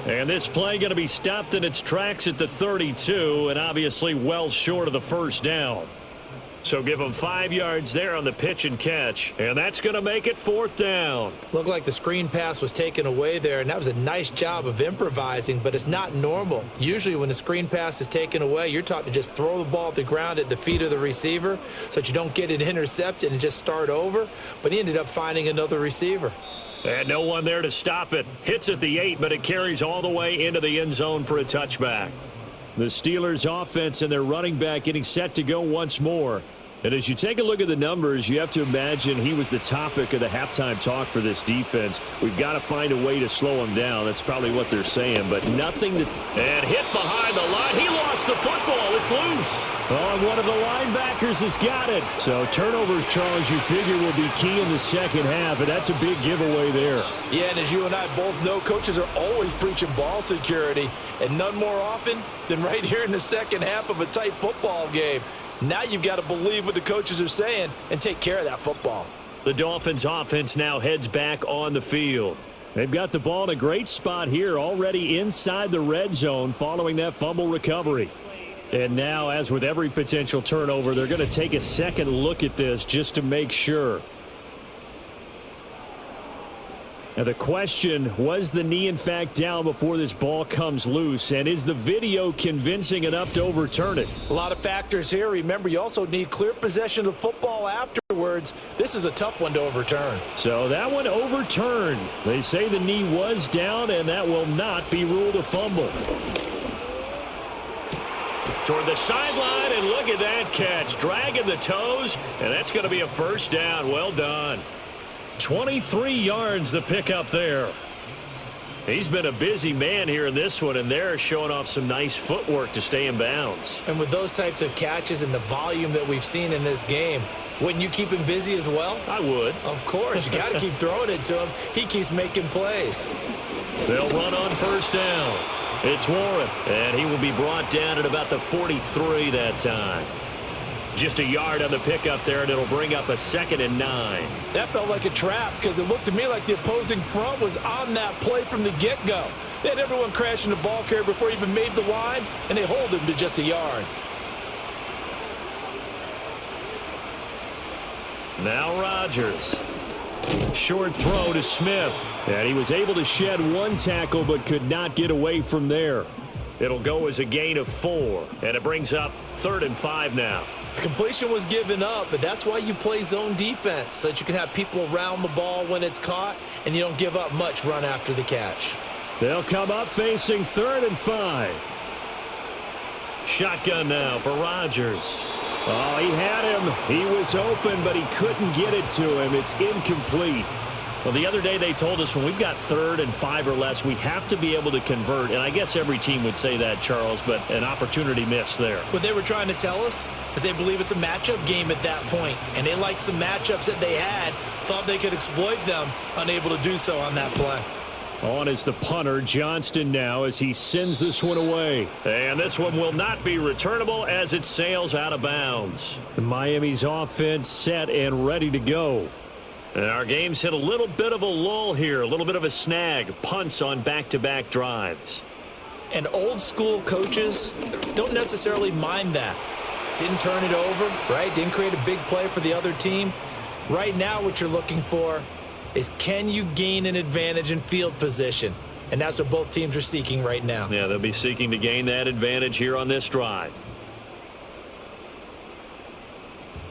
And this play going to be stopped in its tracks at the 32, and obviously well short of the first down. So give them 5 yards there on the pitch and catch, and that's going to make it 4th down.
Looked like the screen pass was taken away there, and that was a nice job of improvising, but it's not normal. Usually when the screen pass is taken away, you're taught to just throw the ball at the ground at the feet of the receiver so that you don't get it intercepted and just start over, but he ended up finding another receiver.
And no one there to stop it. Hits at the 8, but it carries all the way into the end zone for a touchback.
The Steelers offense and their running back getting set to go once more. And as you take a look at the numbers, you have to imagine he was the topic of the halftime talk for this defense. We've got to find a way to slow him down. That's probably what they're saying, but nothing to...
And hit behind the line. He lost the football. It's gets loose.
Oh, and one of the linebackers has got it. So turnovers, Charles, you figure will be key in the second half, and that's a big giveaway there.
Yeah, and as you and I both know, coaches are always preaching ball security, and none more often than right here in the second half of a tight football game. Now you've got to believe what the coaches are saying and take care of that football.
The Dolphins offense now heads back on the field.
They've got the ball in a great spot here, already inside the red zone following that fumble recovery. And now, as with every potential turnover, they're going to take a second look at this just to make sure. Now the question, was the knee in fact down before this ball comes loose? And is the video convincing enough to overturn it?
A lot of factors here. Remember, you also need clear possession of football afterwards. This is a tough one to overturn.
So that one overturned. They say the knee was down, and that will not be ruled a fumble.
Toward the sideline, and look at that catch. Dragging the toes, and that's going to be a first down. Well done. 23 yards the pickup there. He's been a busy man here in this one, and they're showing off some nice footwork to stay in bounds.
And with those types of catches and the volume that we've seen in this game, wouldn't you keep him busy as well?
I would.
Of course. You got to keep throwing it to him. He keeps making plays.
They'll run on first down. It's Warren, and he will be brought down at about the 43 that time. Just a yard on the pickup there, and it'll bring up a 2nd and 9.
That felt like a trap because it looked to me like the opposing front was on that play from the get-go. They had everyone crashing the ball carrier before he even made the line, and they hold him to just a yard.
Now Rodgers.
Short throw to Smith. And he was able to shed one tackle but could not get away from there.
It'll go as a gain of 4, and it brings up 3rd and 5 now.
The completion was given up, but that's why you play zone defense, so that you can have people around the ball when it's caught, and you don't give up much run after the catch.
They'll come up facing 3rd and 5.
Shotgun now for Rodgers.
Oh, he had him. He was open, but he couldn't get it to him. It's incomplete.
Well, the other day they told us when we've got 3rd and 5 or less, we have to be able to convert. And I guess every team would say that, Charles, but an opportunity missed there.
What they were trying to tell us is they believe it's a matchup game at that point. And they liked some matchups that they had, thought they could exploit them, unable to do so on that play.
On is the punter, Johnston, now as he sends this one away.
And this one will not be returnable as it sails out of bounds.
Miami's offense set and ready to go.
And our game's hit a little bit of a lull here, a little bit of a snag. Punts on back-to-back drives.
And old school coaches don't necessarily mind that. Didn't turn it over, right? Didn't create a big play for the other team. Right now what you're looking for is, can you gain an advantage in field position? And that's what both teams are seeking right now.
Yeah, they'll be seeking to gain that advantage here on this drive.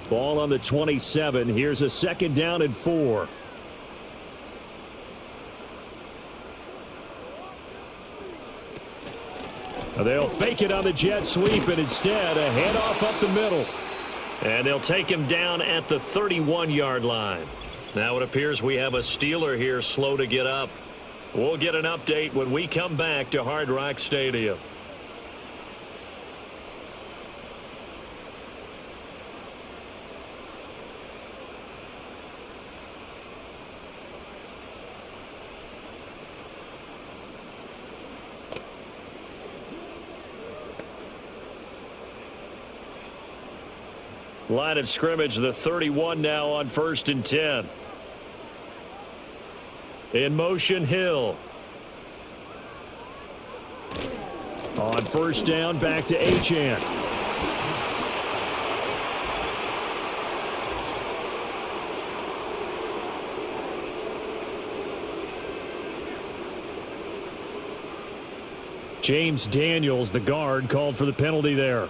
Ball on the 27. Here's a 2nd down and 4. They'll fake it on the jet sweep, and instead a handoff up the middle.
And they'll take him down at the 31-yard line. Now it appears we have a Steeler here slow to get up. We'll get an update when we come back to Hard Rock Stadium. Line of scrimmage, the 31 now on 1st and 10. In motion, Hill.
On 1st down, back to Achane. James Daniels, the guard, called for the penalty there.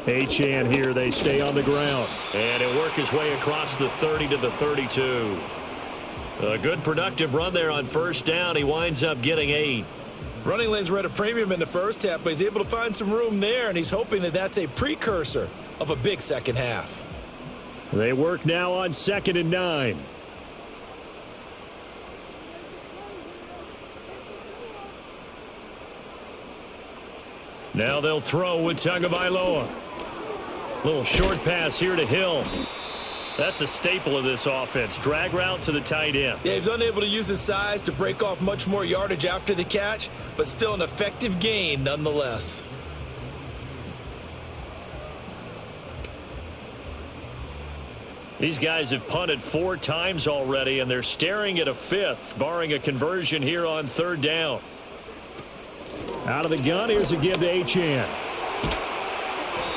Achane here, they stay on the ground.
And he'll work his way across the 30 to the 32. A good productive run there on 1st down. He winds up getting 8.
Running lanes were at a premium in the first half, but he's able to find some room there, and he's hoping that that's a precursor of a big second half.
They work now on 2nd and 9. Now they'll throw with Tagovailoa. Little short pass here to Hill. That's a staple of this offense. Drag route to the tight end.
Yeah, he's unable to use his size to break off much more yardage after the catch, but still an effective gain nonetheless.
These guys have punted 4 times already, and they're staring at a 5th, barring a conversion here on 3rd down. Out of the gun, here's a give to Achane.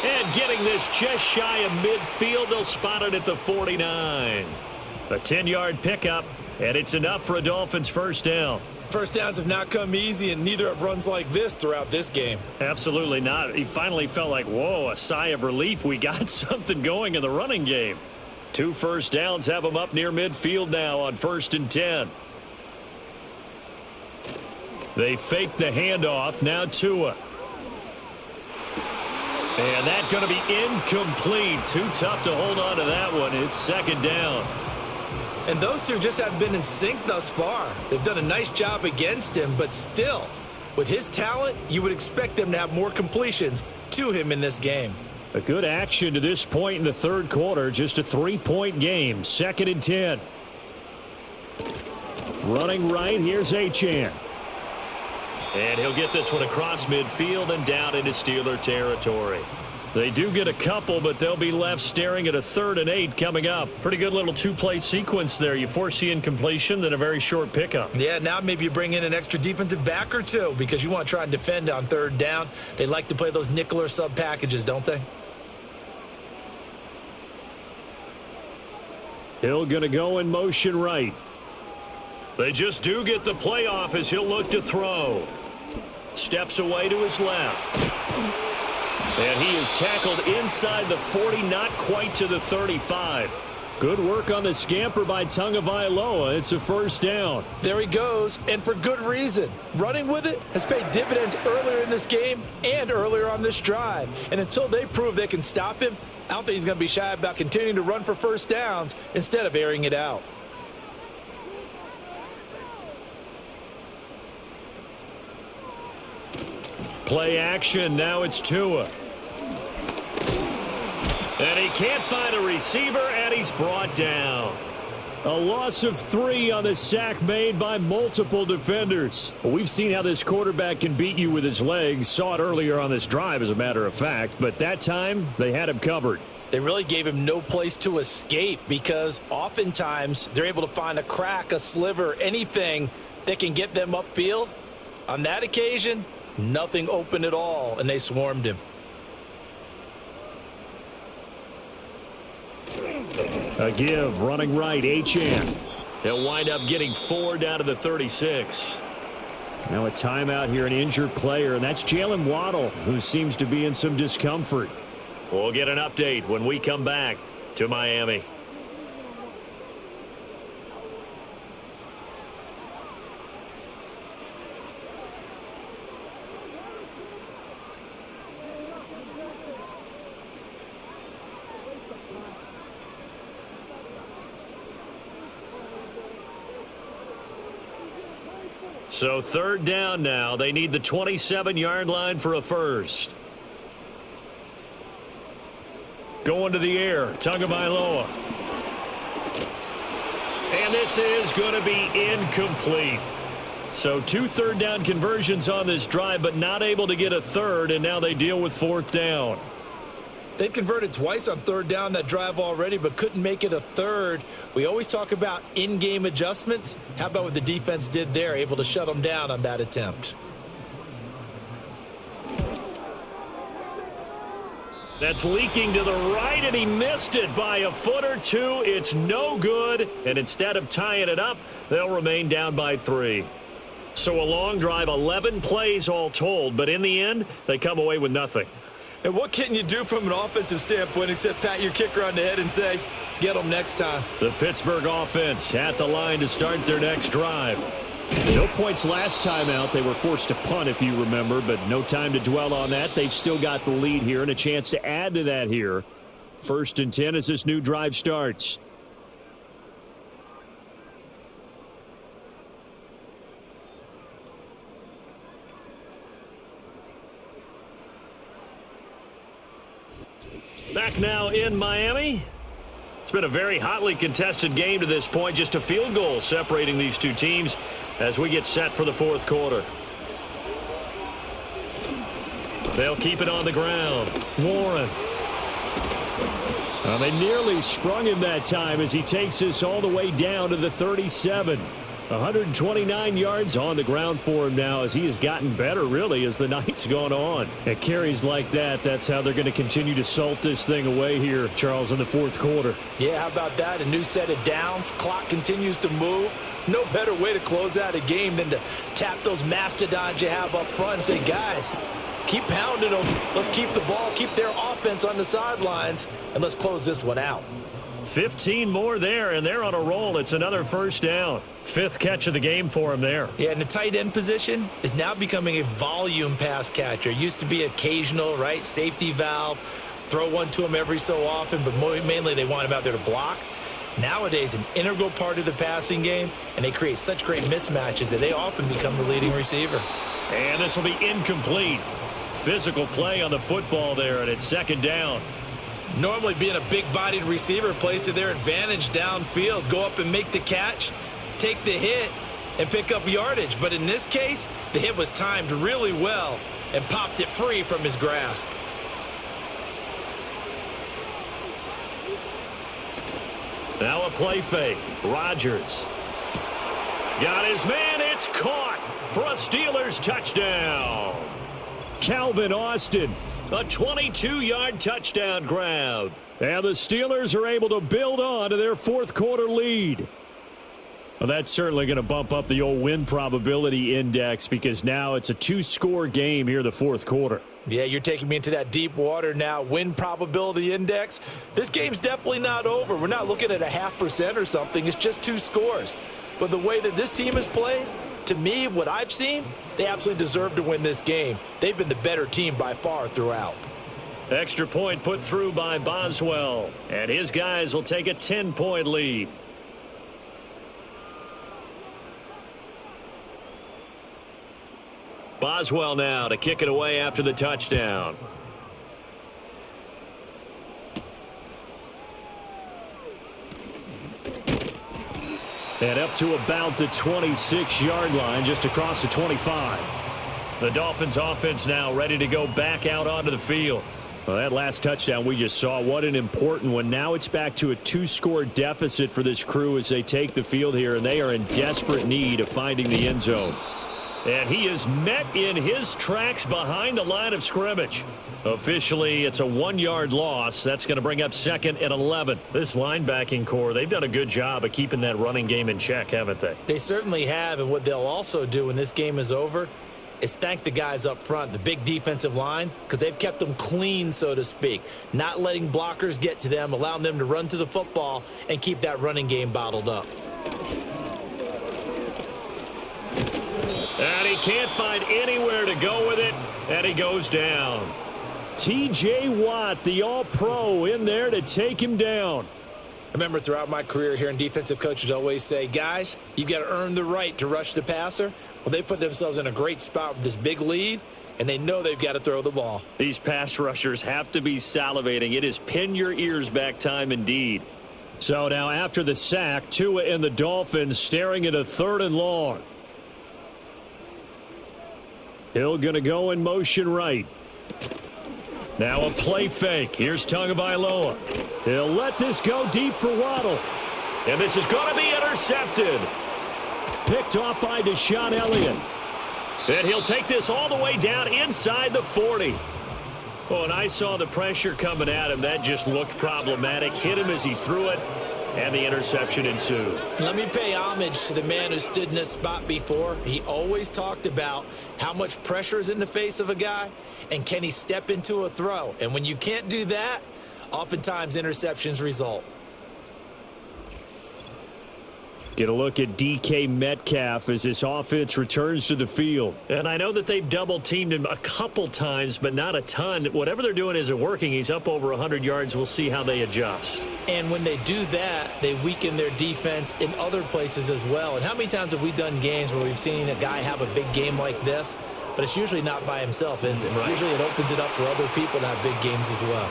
And getting this just shy of midfield, they'll spot it at the 49.
A 10-yard pickup, and it's enough for a Dolphins first down.
First downs have not come easy, and neither have runs like this throughout this game.
Absolutely not. He finally felt like, whoa, a sigh of relief. We got something going in the running game. 2 first downs have them up near midfield now on 1st and 10. They fake the handoff. Now Tua. And that's going to be incomplete. Too tough to hold on to that one. It's 2nd down.
And those two just haven't been in sync thus far. They've done a nice job against him, but still, with his talent, you would expect them to have more completions to him in this game.
A good action to this point in the 3rd quarter. Just a 3-point game. 2nd and 10. Running right, here's Achane.
And he'll get this one across midfield and down into Steeler territory.
They do get a couple, but they'll be left staring at a 3rd and 8 coming up. Pretty good little 2-play sequence there. You force the incompletion, then a very short pickup.
Yeah, now maybe you bring in an extra defensive back or two because you want to try and defend on 3rd down. They like to play those nickel or sub packages, don't they?
Hill going to go in motion right.
They just do get the playoff as he'll look to throw. Steps away to his left.
And he is tackled inside the 40, not quite to the 35. Good work on the scamper by Tagovailoa. It's a first down.
There he goes, and for good reason. Running with it has paid dividends earlier in this game and earlier on this drive. And until they prove they can stop him, I don't think he's going to be shy about continuing to run for first downs instead of airing it out.
Play action. Now it's Tua.
And he can't find a receiver, and he's brought down.
A loss of 3 on the sack made by multiple defenders. We've seen how this quarterback can beat you with his legs. Saw it earlier on this drive, as a matter of fact. But that time, they had him covered.
They really gave him no place to escape because oftentimes they're able to find a crack, a sliver, anything that can get them upfield. On that occasion, nothing open at all, and they swarmed him.
A give, running right, Achane.
He'll wind up getting 4 down to the 36.
Now a timeout here, an injured player, and that's Jalen Waddle, who seems to be in some discomfort.
We'll get an update when we come back to Miami. So 3rd down now. They need the 27-yard line for a first.
Going to the air, Tagovailoa.
And this is going to be incomplete.
So 2 3rd down conversions on this drive, but not able to get a 3rd, and now they deal with 4th down.
They converted twice on 3rd down that drive already, but couldn't make it a 3rd. We always talk about in-game adjustments. How about what the defense did there, able to shut them down on that attempt?
That's leaking to the right, and he missed it by a foot or 2. It's no good, and instead of tying it up, they'll remain down by 3.
So a long drive, 11 plays all told, but in the end, they come away with nothing.
And what can you do from an offensive standpoint except pat your kicker on the head and say, get them next time?
The Pittsburgh offense at the line to start their next drive. No points last time out. They were forced to punt, if you remember, but no time to dwell on that. They've still got the lead here and a chance to add to that here. 1st and 10 as this new drive starts.
Back now in Miami. It's been a very hotly contested game to this point. Just a field goal separating these two teams as we get set for the fourth quarter. They'll keep it on the ground. Warren. They nearly sprung him that time as he takes this all the way down to the 37. 129 yards on the ground for him now as he has gotten better, really, as the night's gone on. At carries like that, that's how they're going to continue to salt this thing away here, Charles, in the fourth quarter.
Yeah, how about that? A new set of downs. Clock continues to move. No better way to close out a game than to tap those mastodons you have up front and say, guys, keep pounding them. Let's keep the ball, keep their offense on the sidelines, and let's close this one out.
15 more there, and they're on a roll. It's another first down. 5th catch of the game for him there.
Yeah, and the tight end position is now becoming a volume pass catcher. Used to be occasional, right? Safety valve. Throw one to him every so often, but mainly they want him out there to block. Nowadays, an integral part of the passing game, and they create such great mismatches that they often become the leading receiver.
And this will be incomplete. Physical play on the football there, and it's second down.
Normally being a big-bodied receiver plays to their advantage downfield. Go up and make the catch, take the hit, and pick up yardage. But in this case, the hit was timed really well and popped it free from his grasp.
Now a play fake. Rodgers. Got his man. It's caught for a Steelers touchdown. Calvin Austin. A 22-yard touchdown grab. And the Steelers are able to build on to their fourth quarter lead. Well, that's certainly going to bump up the old win probability index because now it's a 2-score game here in the fourth quarter.
Yeah, you're taking me into that deep water now. Win probability index. This game's definitely not over. We're not looking at 0.5% or something. It's just 2 scores. But the way that this team has played, to me, what I've seen, they absolutely deserve to win this game. They've been the better team by far throughout.
Extra point put through by Boswell. And his guys will take a 10-point lead. Boswell now to kick it away after the touchdown. And up to about the 26-yard line, just across the 25. The Dolphins offense now ready to go back out onto the field. Well, that last touchdown we just saw, what an important one. Now it's back to a 2-score deficit for this crew as they take the field here, and they are in desperate need of finding the end zone. And he is met in his tracks behind the line of scrimmage. Officially, it's a 1-yard loss. That's going to bring up 2nd and 11. This linebacking core, they've done a good job of keeping that running game in check, haven't they?
They certainly have, and what they'll also do when this game is over is thank the guys up front, the big defensive line, because they've kept them clean, so to speak, not letting blockers get to them, allowing them to run to the football and keep that running game bottled up.
And he can't find anywhere to go with it, and he goes down. T.J. Watt, the all-pro, in there to take him down.
I remember throughout my career here, and defensive coaches always say, guys, you got to earn the right to rush the passer. Well, they put themselves in a great spot with this big lead, and they know they've got to throw the ball.
These pass rushers have to be salivating. It is pin your ears back time indeed. So now after the sack, Tua and the Dolphins staring at a 3rd and long. Hill going to go in motion right. Now a play fake. Here's Tagovailoa. He'll let this go deep for Waddle. And this is going to be intercepted. Picked off by Deshaun Elliott. And he'll take this all the way down inside the 40. Oh, and I saw the pressure coming at him. That just looked problematic. Hit him as he threw it. And the interception ensued.
Let me pay homage to the man who stood in this spot before. He always talked about how much pressure is in the face of a guy and can he step into a throw. And when you can't do that, oftentimes interceptions result.
Get a look at DK Metcalf as this offense returns to the field. And I know that they've double-teamed him a couple times, but not a ton. Whatever they're doing isn't working. He's up over 100 yards. We'll see how they adjust.
And when they do that, they weaken their defense in other places as well. And how many times have we done games where we've seen a guy have a big game like this? But it's usually not by himself, is it? Right. Usually it opens it up for other people to have big games as well.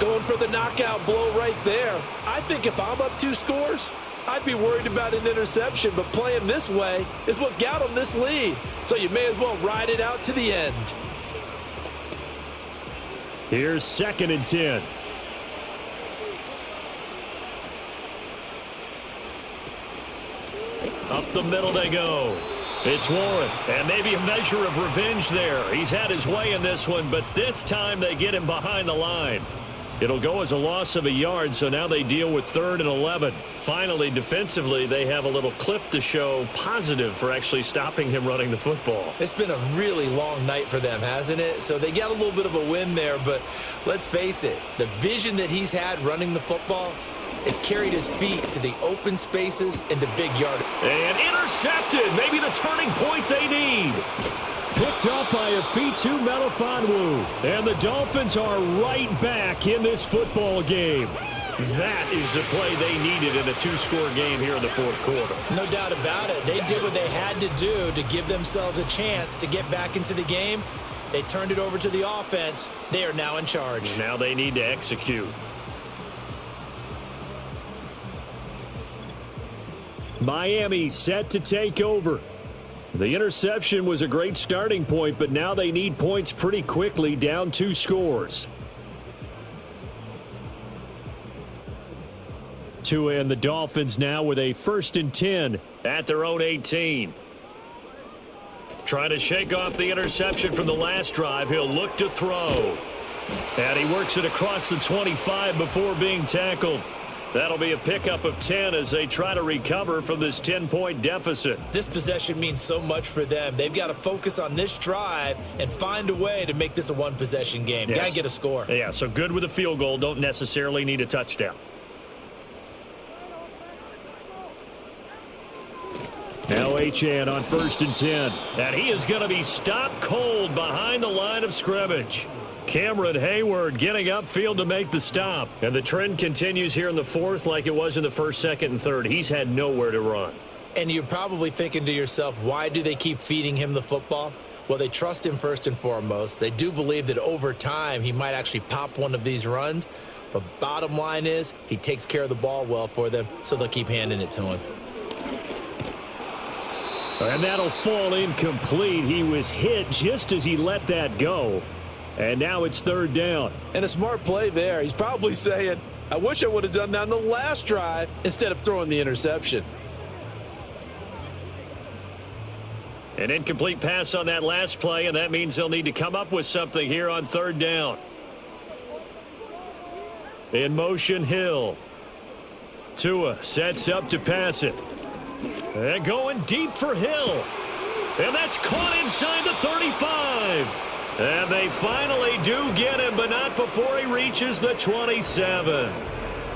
Going for the knockout blow right there. I think if I'm up 2 scores, I'd be worried about an interception, but playing this way is what got him this lead. So you may as well ride it out to the end.
Here's 2nd and 10. Up the middle they go. It's Warren.
And maybe a measure of revenge there. He's had his way in this one, but this time they get him behind the line. It'll go as a loss of a yard, so now they deal with 3rd and 11. Finally, defensively, they have a little clip to show positive for actually stopping him running the football.
It's been a really long night for them, hasn't it? So they got a little bit of a win there, but let's face it, the vision that he's had running the football has carried his feet to the open spaces and to big yardage.
And intercepted, maybe the turning point they need.
Picked up by Afitu Melifonwu. And the Dolphins are right back in this football game.
That is the play they needed in a 2-score game here in the 4th quarter.
No doubt about it. They did what they had to do to give themselves a chance to get back into the game. They turned it over to the offense. They are now in charge.
Now they need to execute.
Miami set to take over. The interception was a great starting point, but now they need points pretty quickly, down 2 scores. Tua and the Dolphins now with a 1st and 10
at their own 18. Trying to shake off the interception from the last drive. He'll look to throw. And he works it across the 25 before being tackled. That'll be a pickup of 10 as they try to recover from this 10-point deficit.
This possession means so much for them. They've got to focus on this drive and find a way to make this a 1-possession game.
Yes.
Got to get a score.
Yeah, so good with a field goal. Don't necessarily need a touchdown.
Now Achane on 1st and 10.
And he is going to be stopped cold behind the line of scrimmage. Cameron Hayward getting upfield to make the stop. And the trend continues here in the 4th like it was in the 1st, 2nd, and 3rd. He's had nowhere to run.
And you're probably thinking to yourself, why do they keep feeding him the football? Well, they trust him first and foremost. They do believe that over time he might actually pop one of these runs. But bottom line is he takes care of the ball well for them, so they'll keep handing it to him.
And that'll fall incomplete. He was hit just as he let that go. And now it's 3rd down.
And a smart play there. He's probably saying, I wish I would have done that on the last drive instead of throwing the interception.
An incomplete pass on that last play, and that means they'll need to come up with something here on 3rd down. In motion, Hill. Tua sets up to pass it. And going deep for Hill. And that's caught inside the 35. And they finally do get him, but not before he reaches the 27.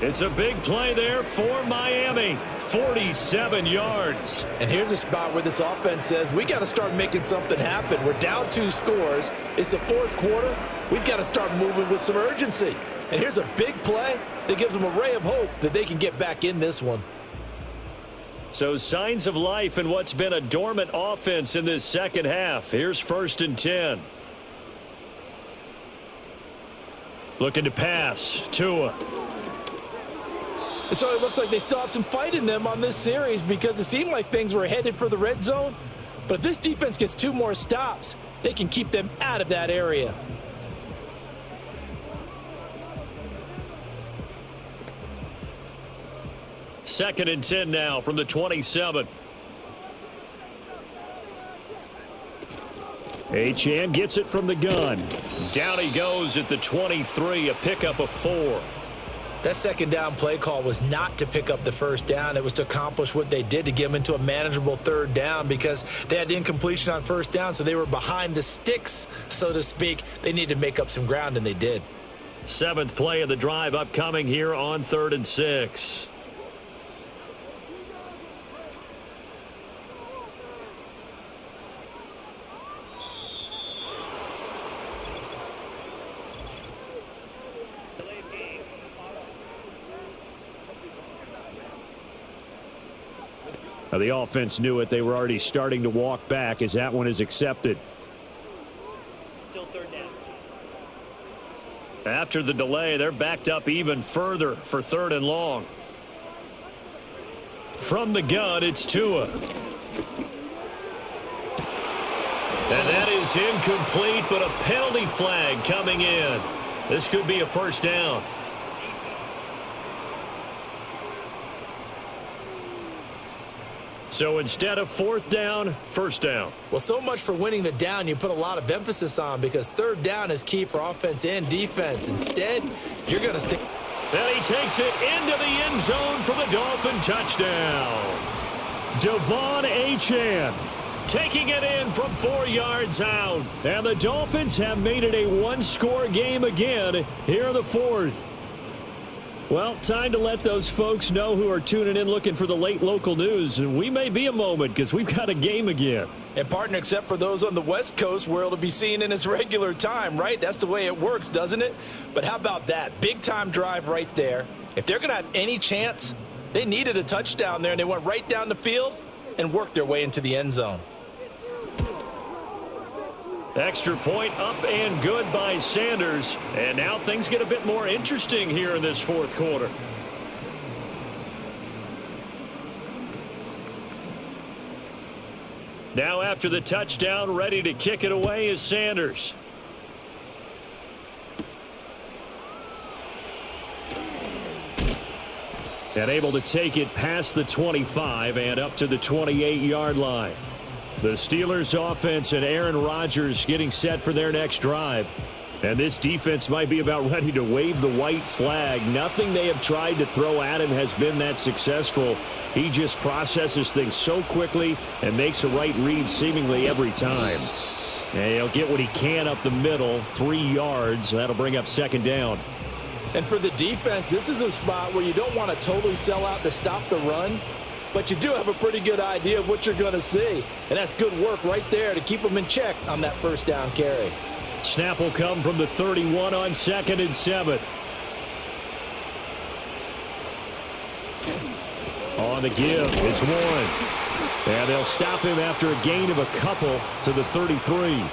It's a big play there for Miami. 47 yards.
And here's a spot where this offense says, we got to start making something happen. We're down 2 scores. It's the 4th quarter. We've got to start moving with some urgency. And here's a big play that gives them a ray of hope that they can get back in this one.
So signs of life in what's been a dormant offense in this 2nd half. Here's 1st and 10. Looking to pass. Tua.
So it looks like they still have some fight in them on this series because it seemed like things were headed for the red zone. But if this defense gets 2 more stops, they can keep them out of that area.
Second and 10 now from the 27.
Achane gets it from the gun.
Down he goes at the 23, a pickup of 4.
That 2nd down play call was not to pick up the 1st down. It was to accomplish what they did to get them into a manageable 3rd down because they had incompletion on 1st down, so they were behind the sticks, so to speak. They needed to make up some ground, and they did.
7th play of the drive upcoming here on 3rd and 6.
Now the offense knew it. They were already starting to walk back as that one is accepted.
Still 3rd down.
After the delay, they're backed up even further for 3rd and long. From the gun, it's Tua. And that is incomplete, but a penalty flag coming in. This could be a first down. So instead of 4th down, 1st down.
Well, so much for winning the down you put a lot of emphasis on, because 3rd down is key for offense and defense. Instead, you're going to stick.
And he takes it into the end zone for the Dolphin touchdown. Devon Achane taking it in from 4 yards out. And the Dolphins have made it a one-score game again here in the 4th. Well, time to let those folks know who are tuning in looking for the late local news. And we may be a moment because we've got a game again.
And, partner, except for those on the West Coast where it'll be seen in its regular time, right? That's the way it works, doesn't it? But how about that? Big-time drive right there. If they're going to have any chance, they needed a touchdown there, and they went right down the field and worked their way into the end zone.
Extra point up and good by Sanders. And now things get a bit more interesting here in this 4th quarter. Now after the touchdown, ready to kick it away is Sanders. And able to take it past the 25 and up to the 28-yard line. The Steelers offense and Aaron Rodgers getting set for their next drive. And this defense might be about ready to wave the white flag. Nothing they have tried to throw at him has been that successful. He just processes things so quickly and makes a right read seemingly every time. And he'll get what he can up the middle, 3 yards. That'll bring up 2nd down.
And for the defense, this is a spot where you don't want to totally sell out to stop the run, but you do have a pretty good idea of what you're going to see. And that's good work right there to keep them in check on that 1st down carry.
Snap will come from the 31 on 2nd and 7. On the give, it's Warren. And they'll stop him after a gain of a couple to the 33.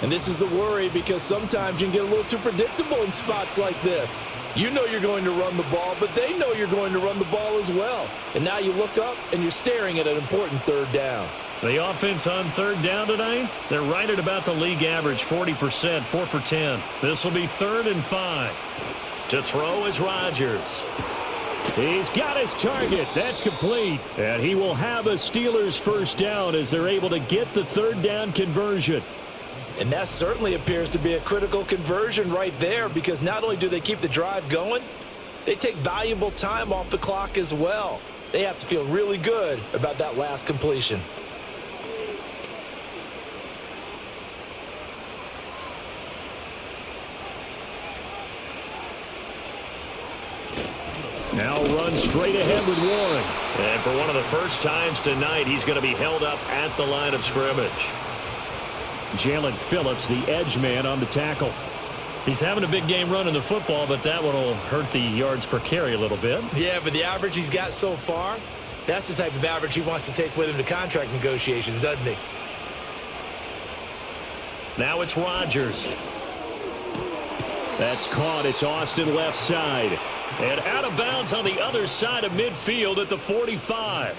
And this is the worry, because sometimes you can get a little too predictable in spots like this. You know you're going to run the ball, but they know you're going to run the ball as well. And now you look up and you're staring at an important 3rd down.
The offense on 3rd down tonight, they're right at about the league average, 40%, 4 for 10. This will be 3rd and 5. To throw is Rodgers. He's got his target. That's complete. And he will have a Steelers 1st down as they're able to get the 3rd down conversion.
And that certainly appears to be a critical conversion right there, because not only do they keep the drive going, they take valuable time off the clock as well. They have to feel really good about that last completion.
Now run straight ahead with Warren. And for one of the first times tonight, he's going to be held up at the line of scrimmage. Jalen Phillips, the edge man, on the tackle. He's having a big game running the football, but that one will hurt the yards per carry a little bit.
Yeah, but the average he's got so far, that's the type of average he wants to take with him to contract negotiations, doesn't he?
Now it's Rodgers. That's caught. It's Austin left side. And out of bounds on the other side of midfield at the 45.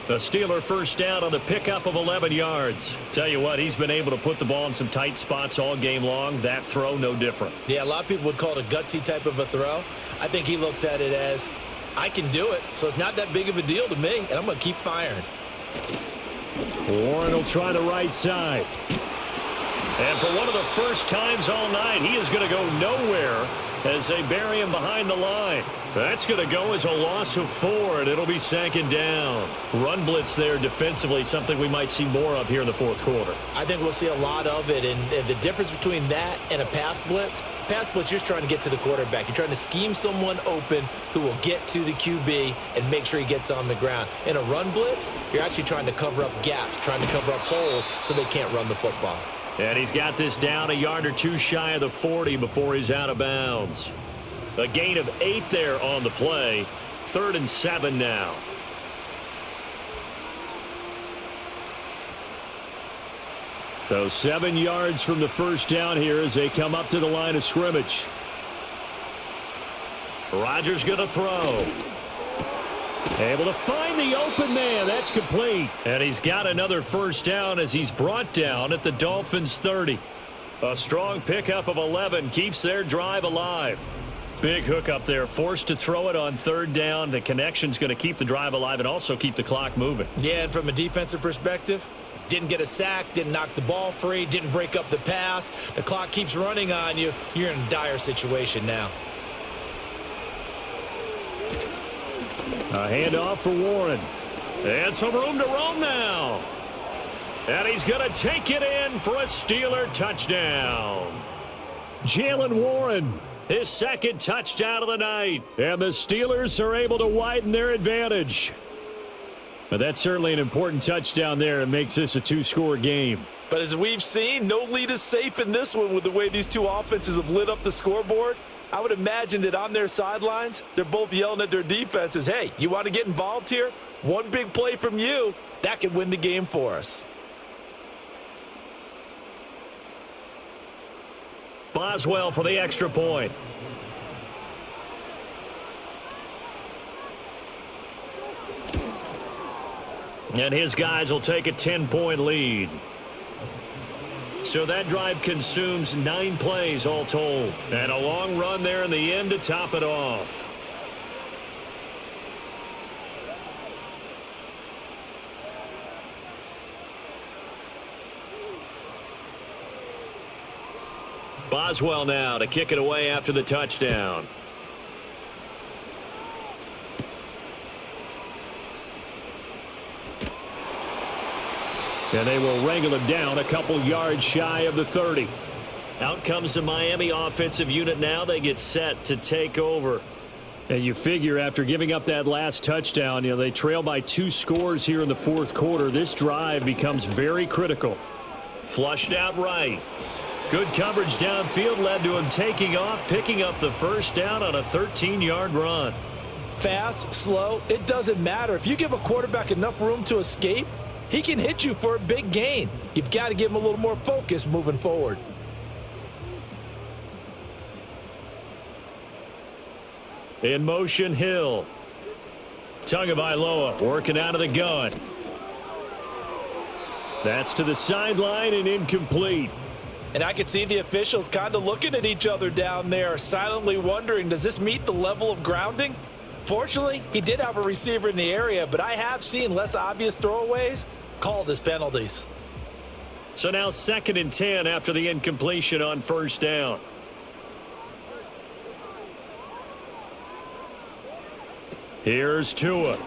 The Steeler 1st down on the pickup of 11 yards. Tell you what, he's been able to put the ball in some tight spots all game long. That throw, no different.
Yeah, a lot of people would call it a gutsy type of a throw. I think he looks at it as, I can do it, so it's not that big of a deal to me, and I'm going to keep firing.
Warren will try the right side. And for one of the first times all night, he is going to go nowhere as they bury him behind the line. That's going to go as a loss of 4, and it'll be 2nd down. Run blitz there defensively, something we might see more of here in the 4th quarter.
I think we'll see a lot of it, and the difference between that and a pass blitz, you're just trying to get to the quarterback. You're trying to scheme someone open who will get to the QB and make sure he gets on the ground. In a run blitz, you're actually trying to cover up gaps, trying to cover up holes so they can't run the football.
And he's got this down a yard or two shy of the 40 before he's out of bounds. A gain of 8 there on the play. 3rd and 7 now. So 7 yards from the first down here as they come up to the line of scrimmage.
Rodgers going to throw.
Able to find the open man. That's complete.
And he's got another first down as he's brought down at the Dolphins' 30. A strong pickup of 11 keeps their drive alive. Big hook up there, forced to throw it on third down. The connection's going to keep the drive alive and also keep the clock moving.
Yeah, and from a defensive perspective, didn't get a sack, didn't knock the ball free, didn't break up the pass. The clock keeps running on you. You're in a dire situation now.
A handoff for Warren.
And some room to roam now. And he's going to take it in for a Steeler touchdown.
Jalen Warren.
His second touchdown of the night.
And the Steelers are able to widen their advantage. But that's certainly an important touchdown there. It makes this a 2-score game.
But as we've seen, no lead is safe in this one with the way these two offenses have lit up the scoreboard. I would imagine that on their sidelines, they're both yelling at their defenses, hey, you want to get involved here? One big play from you, that could win the game for us.
Boswell for the extra point. And his guys will take a 10-point lead. So that drive consumes 9 plays all told. And a long run there in the end to top it off. Boswell now to kick it away after the touchdown.
And they will wrangle him down a couple yards shy of the 30.
Out comes the Miami offensive unit now. They get set to take over.
And you figure after giving up that last touchdown, they trail by 2 scores here in the fourth quarter. This drive becomes very critical.
Flushed out right. Good coverage downfield led to him taking off, picking up the first down on a 13-yard run.
Fast, slow, it doesn't matter. If you give a quarterback enough room to escape, he can hit you for a big gain. You've got to give him a little more focus moving forward.
In motion, Hill. Tagovailoa working out of the gun.
That's to the sideline and incomplete.
And I could see the officials kind of looking at each other down there, silently wondering, does this meet the level of grounding? Fortunately, he did have a receiver in the area, but I have seen less obvious throwaways called as penalties.
So now 2nd and 10 after the incompletion on first down.
Here's Tua.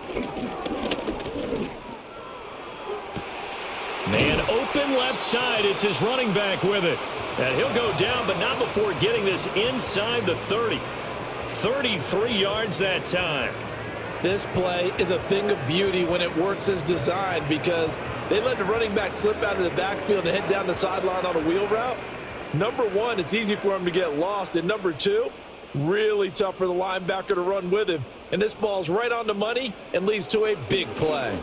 Man open left side. It's his running back with it. And he'll go down, but not before getting this inside the 30. 33 yards that time.
This play is a thing of beauty when it works as designed because they let the running back slip out of the backfield and head down the sideline on a wheel route. Number one, it's easy for him to get lost. And number two, really tough for the linebacker to run with him. And this ball's right on the money and leads to a big play.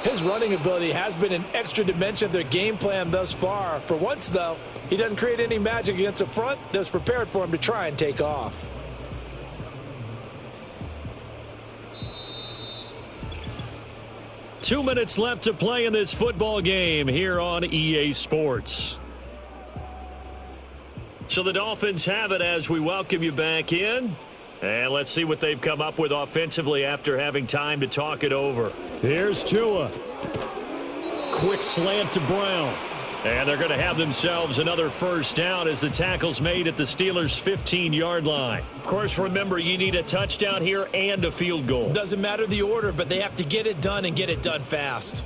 His running ability has been an extra dimension of their game plan thus far. For once, though, he doesn't create any magic against the front that's prepared for him to try and take off.
Two minutes left to play in this football game here on EA Sports. So the Dolphins have it as we welcome you back in. And let's see what they've come up with offensively after having time to talk it over.
Here's Tua. Quick slant to Brown.
And they're going to have themselves another first down as the tackle's made at the Steelers' 15-yard line. Of course, remember, you need a touchdown here and a field goal.
Doesn't matter the order, but they have to get it done and get it done fast.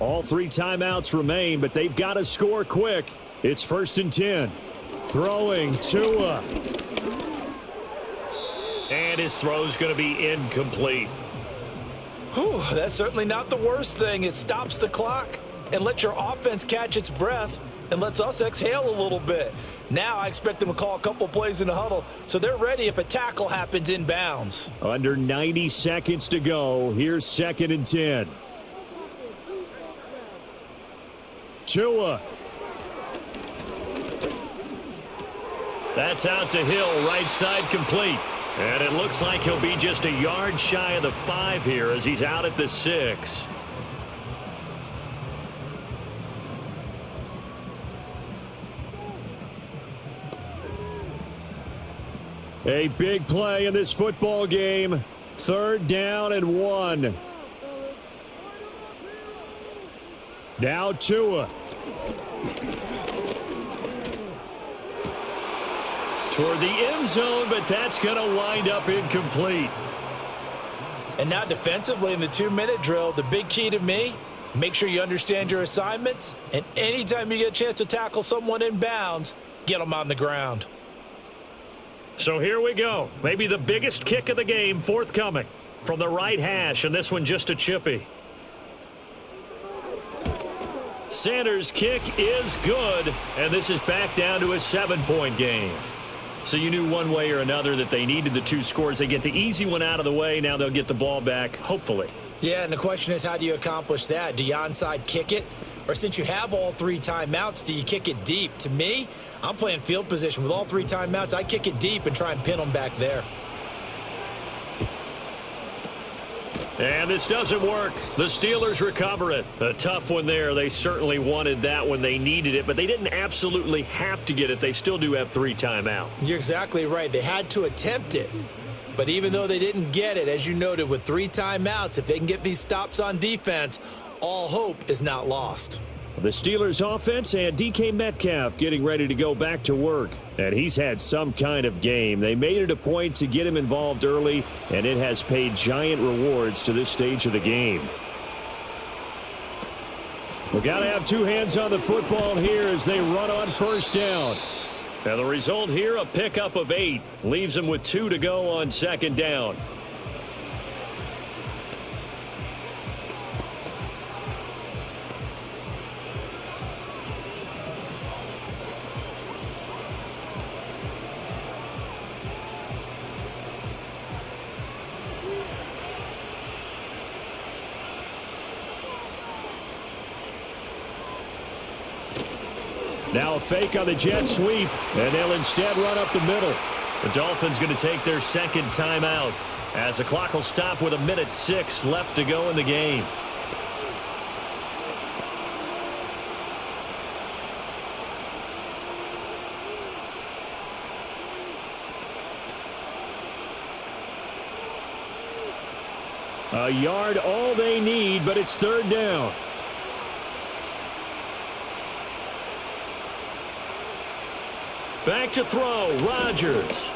All 3 timeouts remain, but they've got to score quick. It's 1st and 10. Throwing Tua.
And his throw's going to be incomplete.
Whew, that's certainly not the worst thing. It stops the clock and lets your offense catch its breath. and lets us exhale a little bit. Now I expect them to call a couple plays in the huddle so they're ready if a tackle happens inbounds.
Under 90 seconds to go. Here's 2nd and 10. Tua.
That's out to Hill, right side complete. And it looks like he'll be just a yard shy of the 5 here as he's out at the 6.
A big play in this football game. 3rd down and 1. Now Tua. Toward the end zone, but that's going to wind up incomplete.
And now defensively in the 2-minute drill, the big key to me, make sure you understand your assignments, and anytime you get a chance to tackle someone in bounds, get them on the ground.
So here we go. Maybe the biggest kick of the game forthcoming from the right hash, and this one just a chippy. Sanders' kick is good, and this is back down to a 7-point game. So you knew one way or another that they needed the 2 scores. They get the easy one out of the way. Now they'll get the ball back, hopefully.
Yeah, and the question is, how do you accomplish that? Do you onside kick it? Or since you have all 3 timeouts, do you kick it deep? To me, I'm playing field position. With all 3 timeouts, I kick it deep and try and pin them back there.
And this doesn't work. The Steelers recover it. A tough one there. They certainly wanted that when they needed it, but they didn't absolutely have to get it. They still do have 3 timeouts.
You're exactly right. They had to attempt it. But even though they didn't get it, as you noted, with 3 timeouts, if they can get these stops on defense, all hope is not lost.
The Steelers offense and DK Metcalf getting ready to go back to work. And he's had some kind of game. They made it a point to get him involved early, and it has paid giant rewards to this stage of the game. We've got to have 2 hands on the football here as they run on 1st down.
And the result here, a pickup of 8. Leaves them with 2 to go on 2nd down.
Now a fake on the jet sweep, and they'll instead run up the middle.
The Dolphins going to take their 2nd timeout as the clock will stop with 1:06 left to go in the game.
A yard all they need, but it's 3rd down.
Back to throw, Rodgers.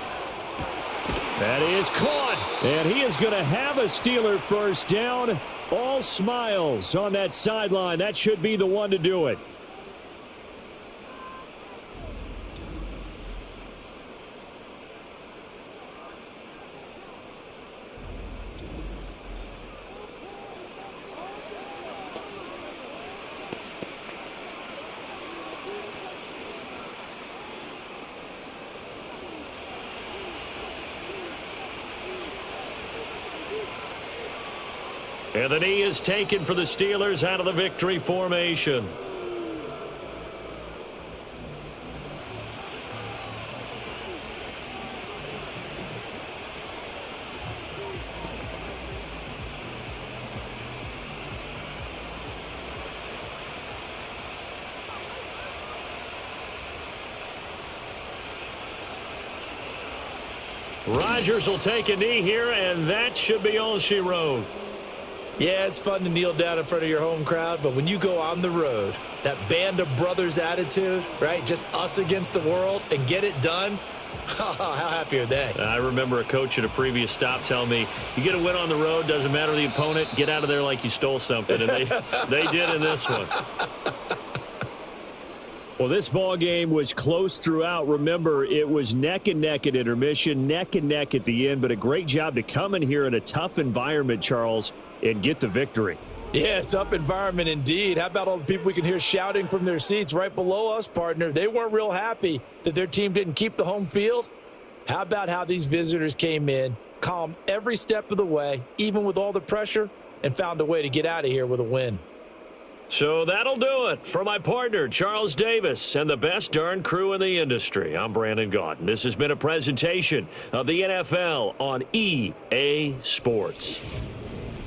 That is caught, and he is going to have a Steeler 1st down. All smiles on that sideline. That should be the one to do it.
And the knee is taken for the Steelers out of the victory formation. Rodgers will take a knee here, and that should be all she wrote.
Yeah, it's fun to kneel down in front of your home crowd, but when you go on the road, that band of brothers attitude, right, just us against the world, and get it done, how happy are they?
I remember a coach at a previous stop telling me, you get a win on the road, doesn't matter the opponent, get out of there like you stole something, and they did in this one.
Well, this ball game was close throughout. Remember, it was neck and neck at intermission, neck and neck at the end, but a great job to come in here in a tough environment, Charles, and get the victory.
Yeah, tough environment indeed. How about all the people we can hear shouting from their seats right below us, partner? They weren't real happy that their team didn't keep the home field. How about how these visitors came in, calm every step of the way, even with all the pressure, and found a way to get out of here with a win.
So that'll do it for my partner, Charles Davis, and the best darn crew in the industry. I'm Brandon Gaudin. This has been a presentation of the NFL on EA Sports.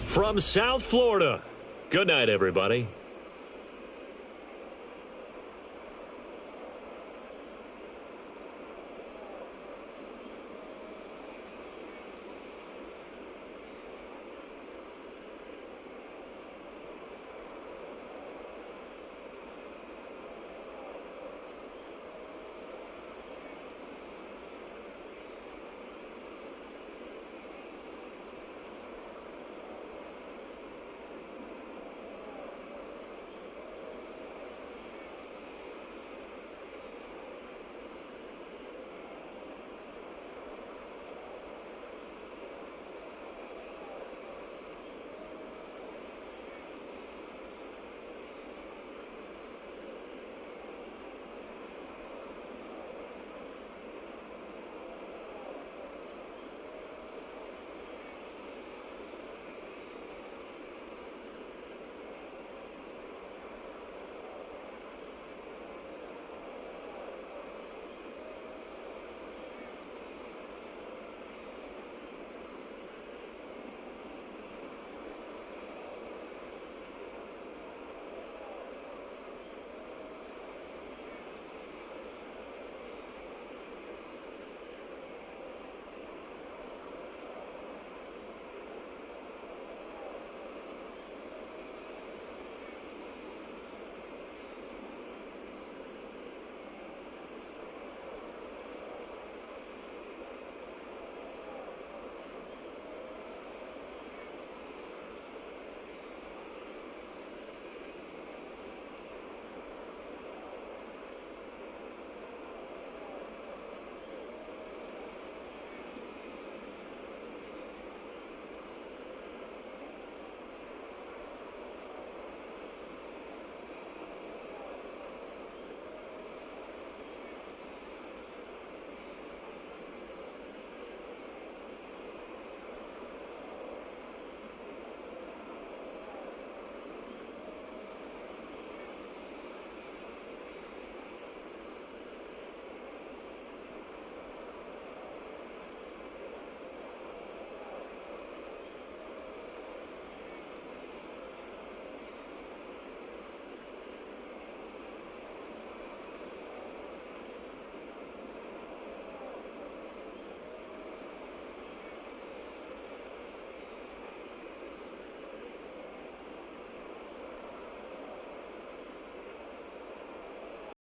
From South Florida, good night, everybody.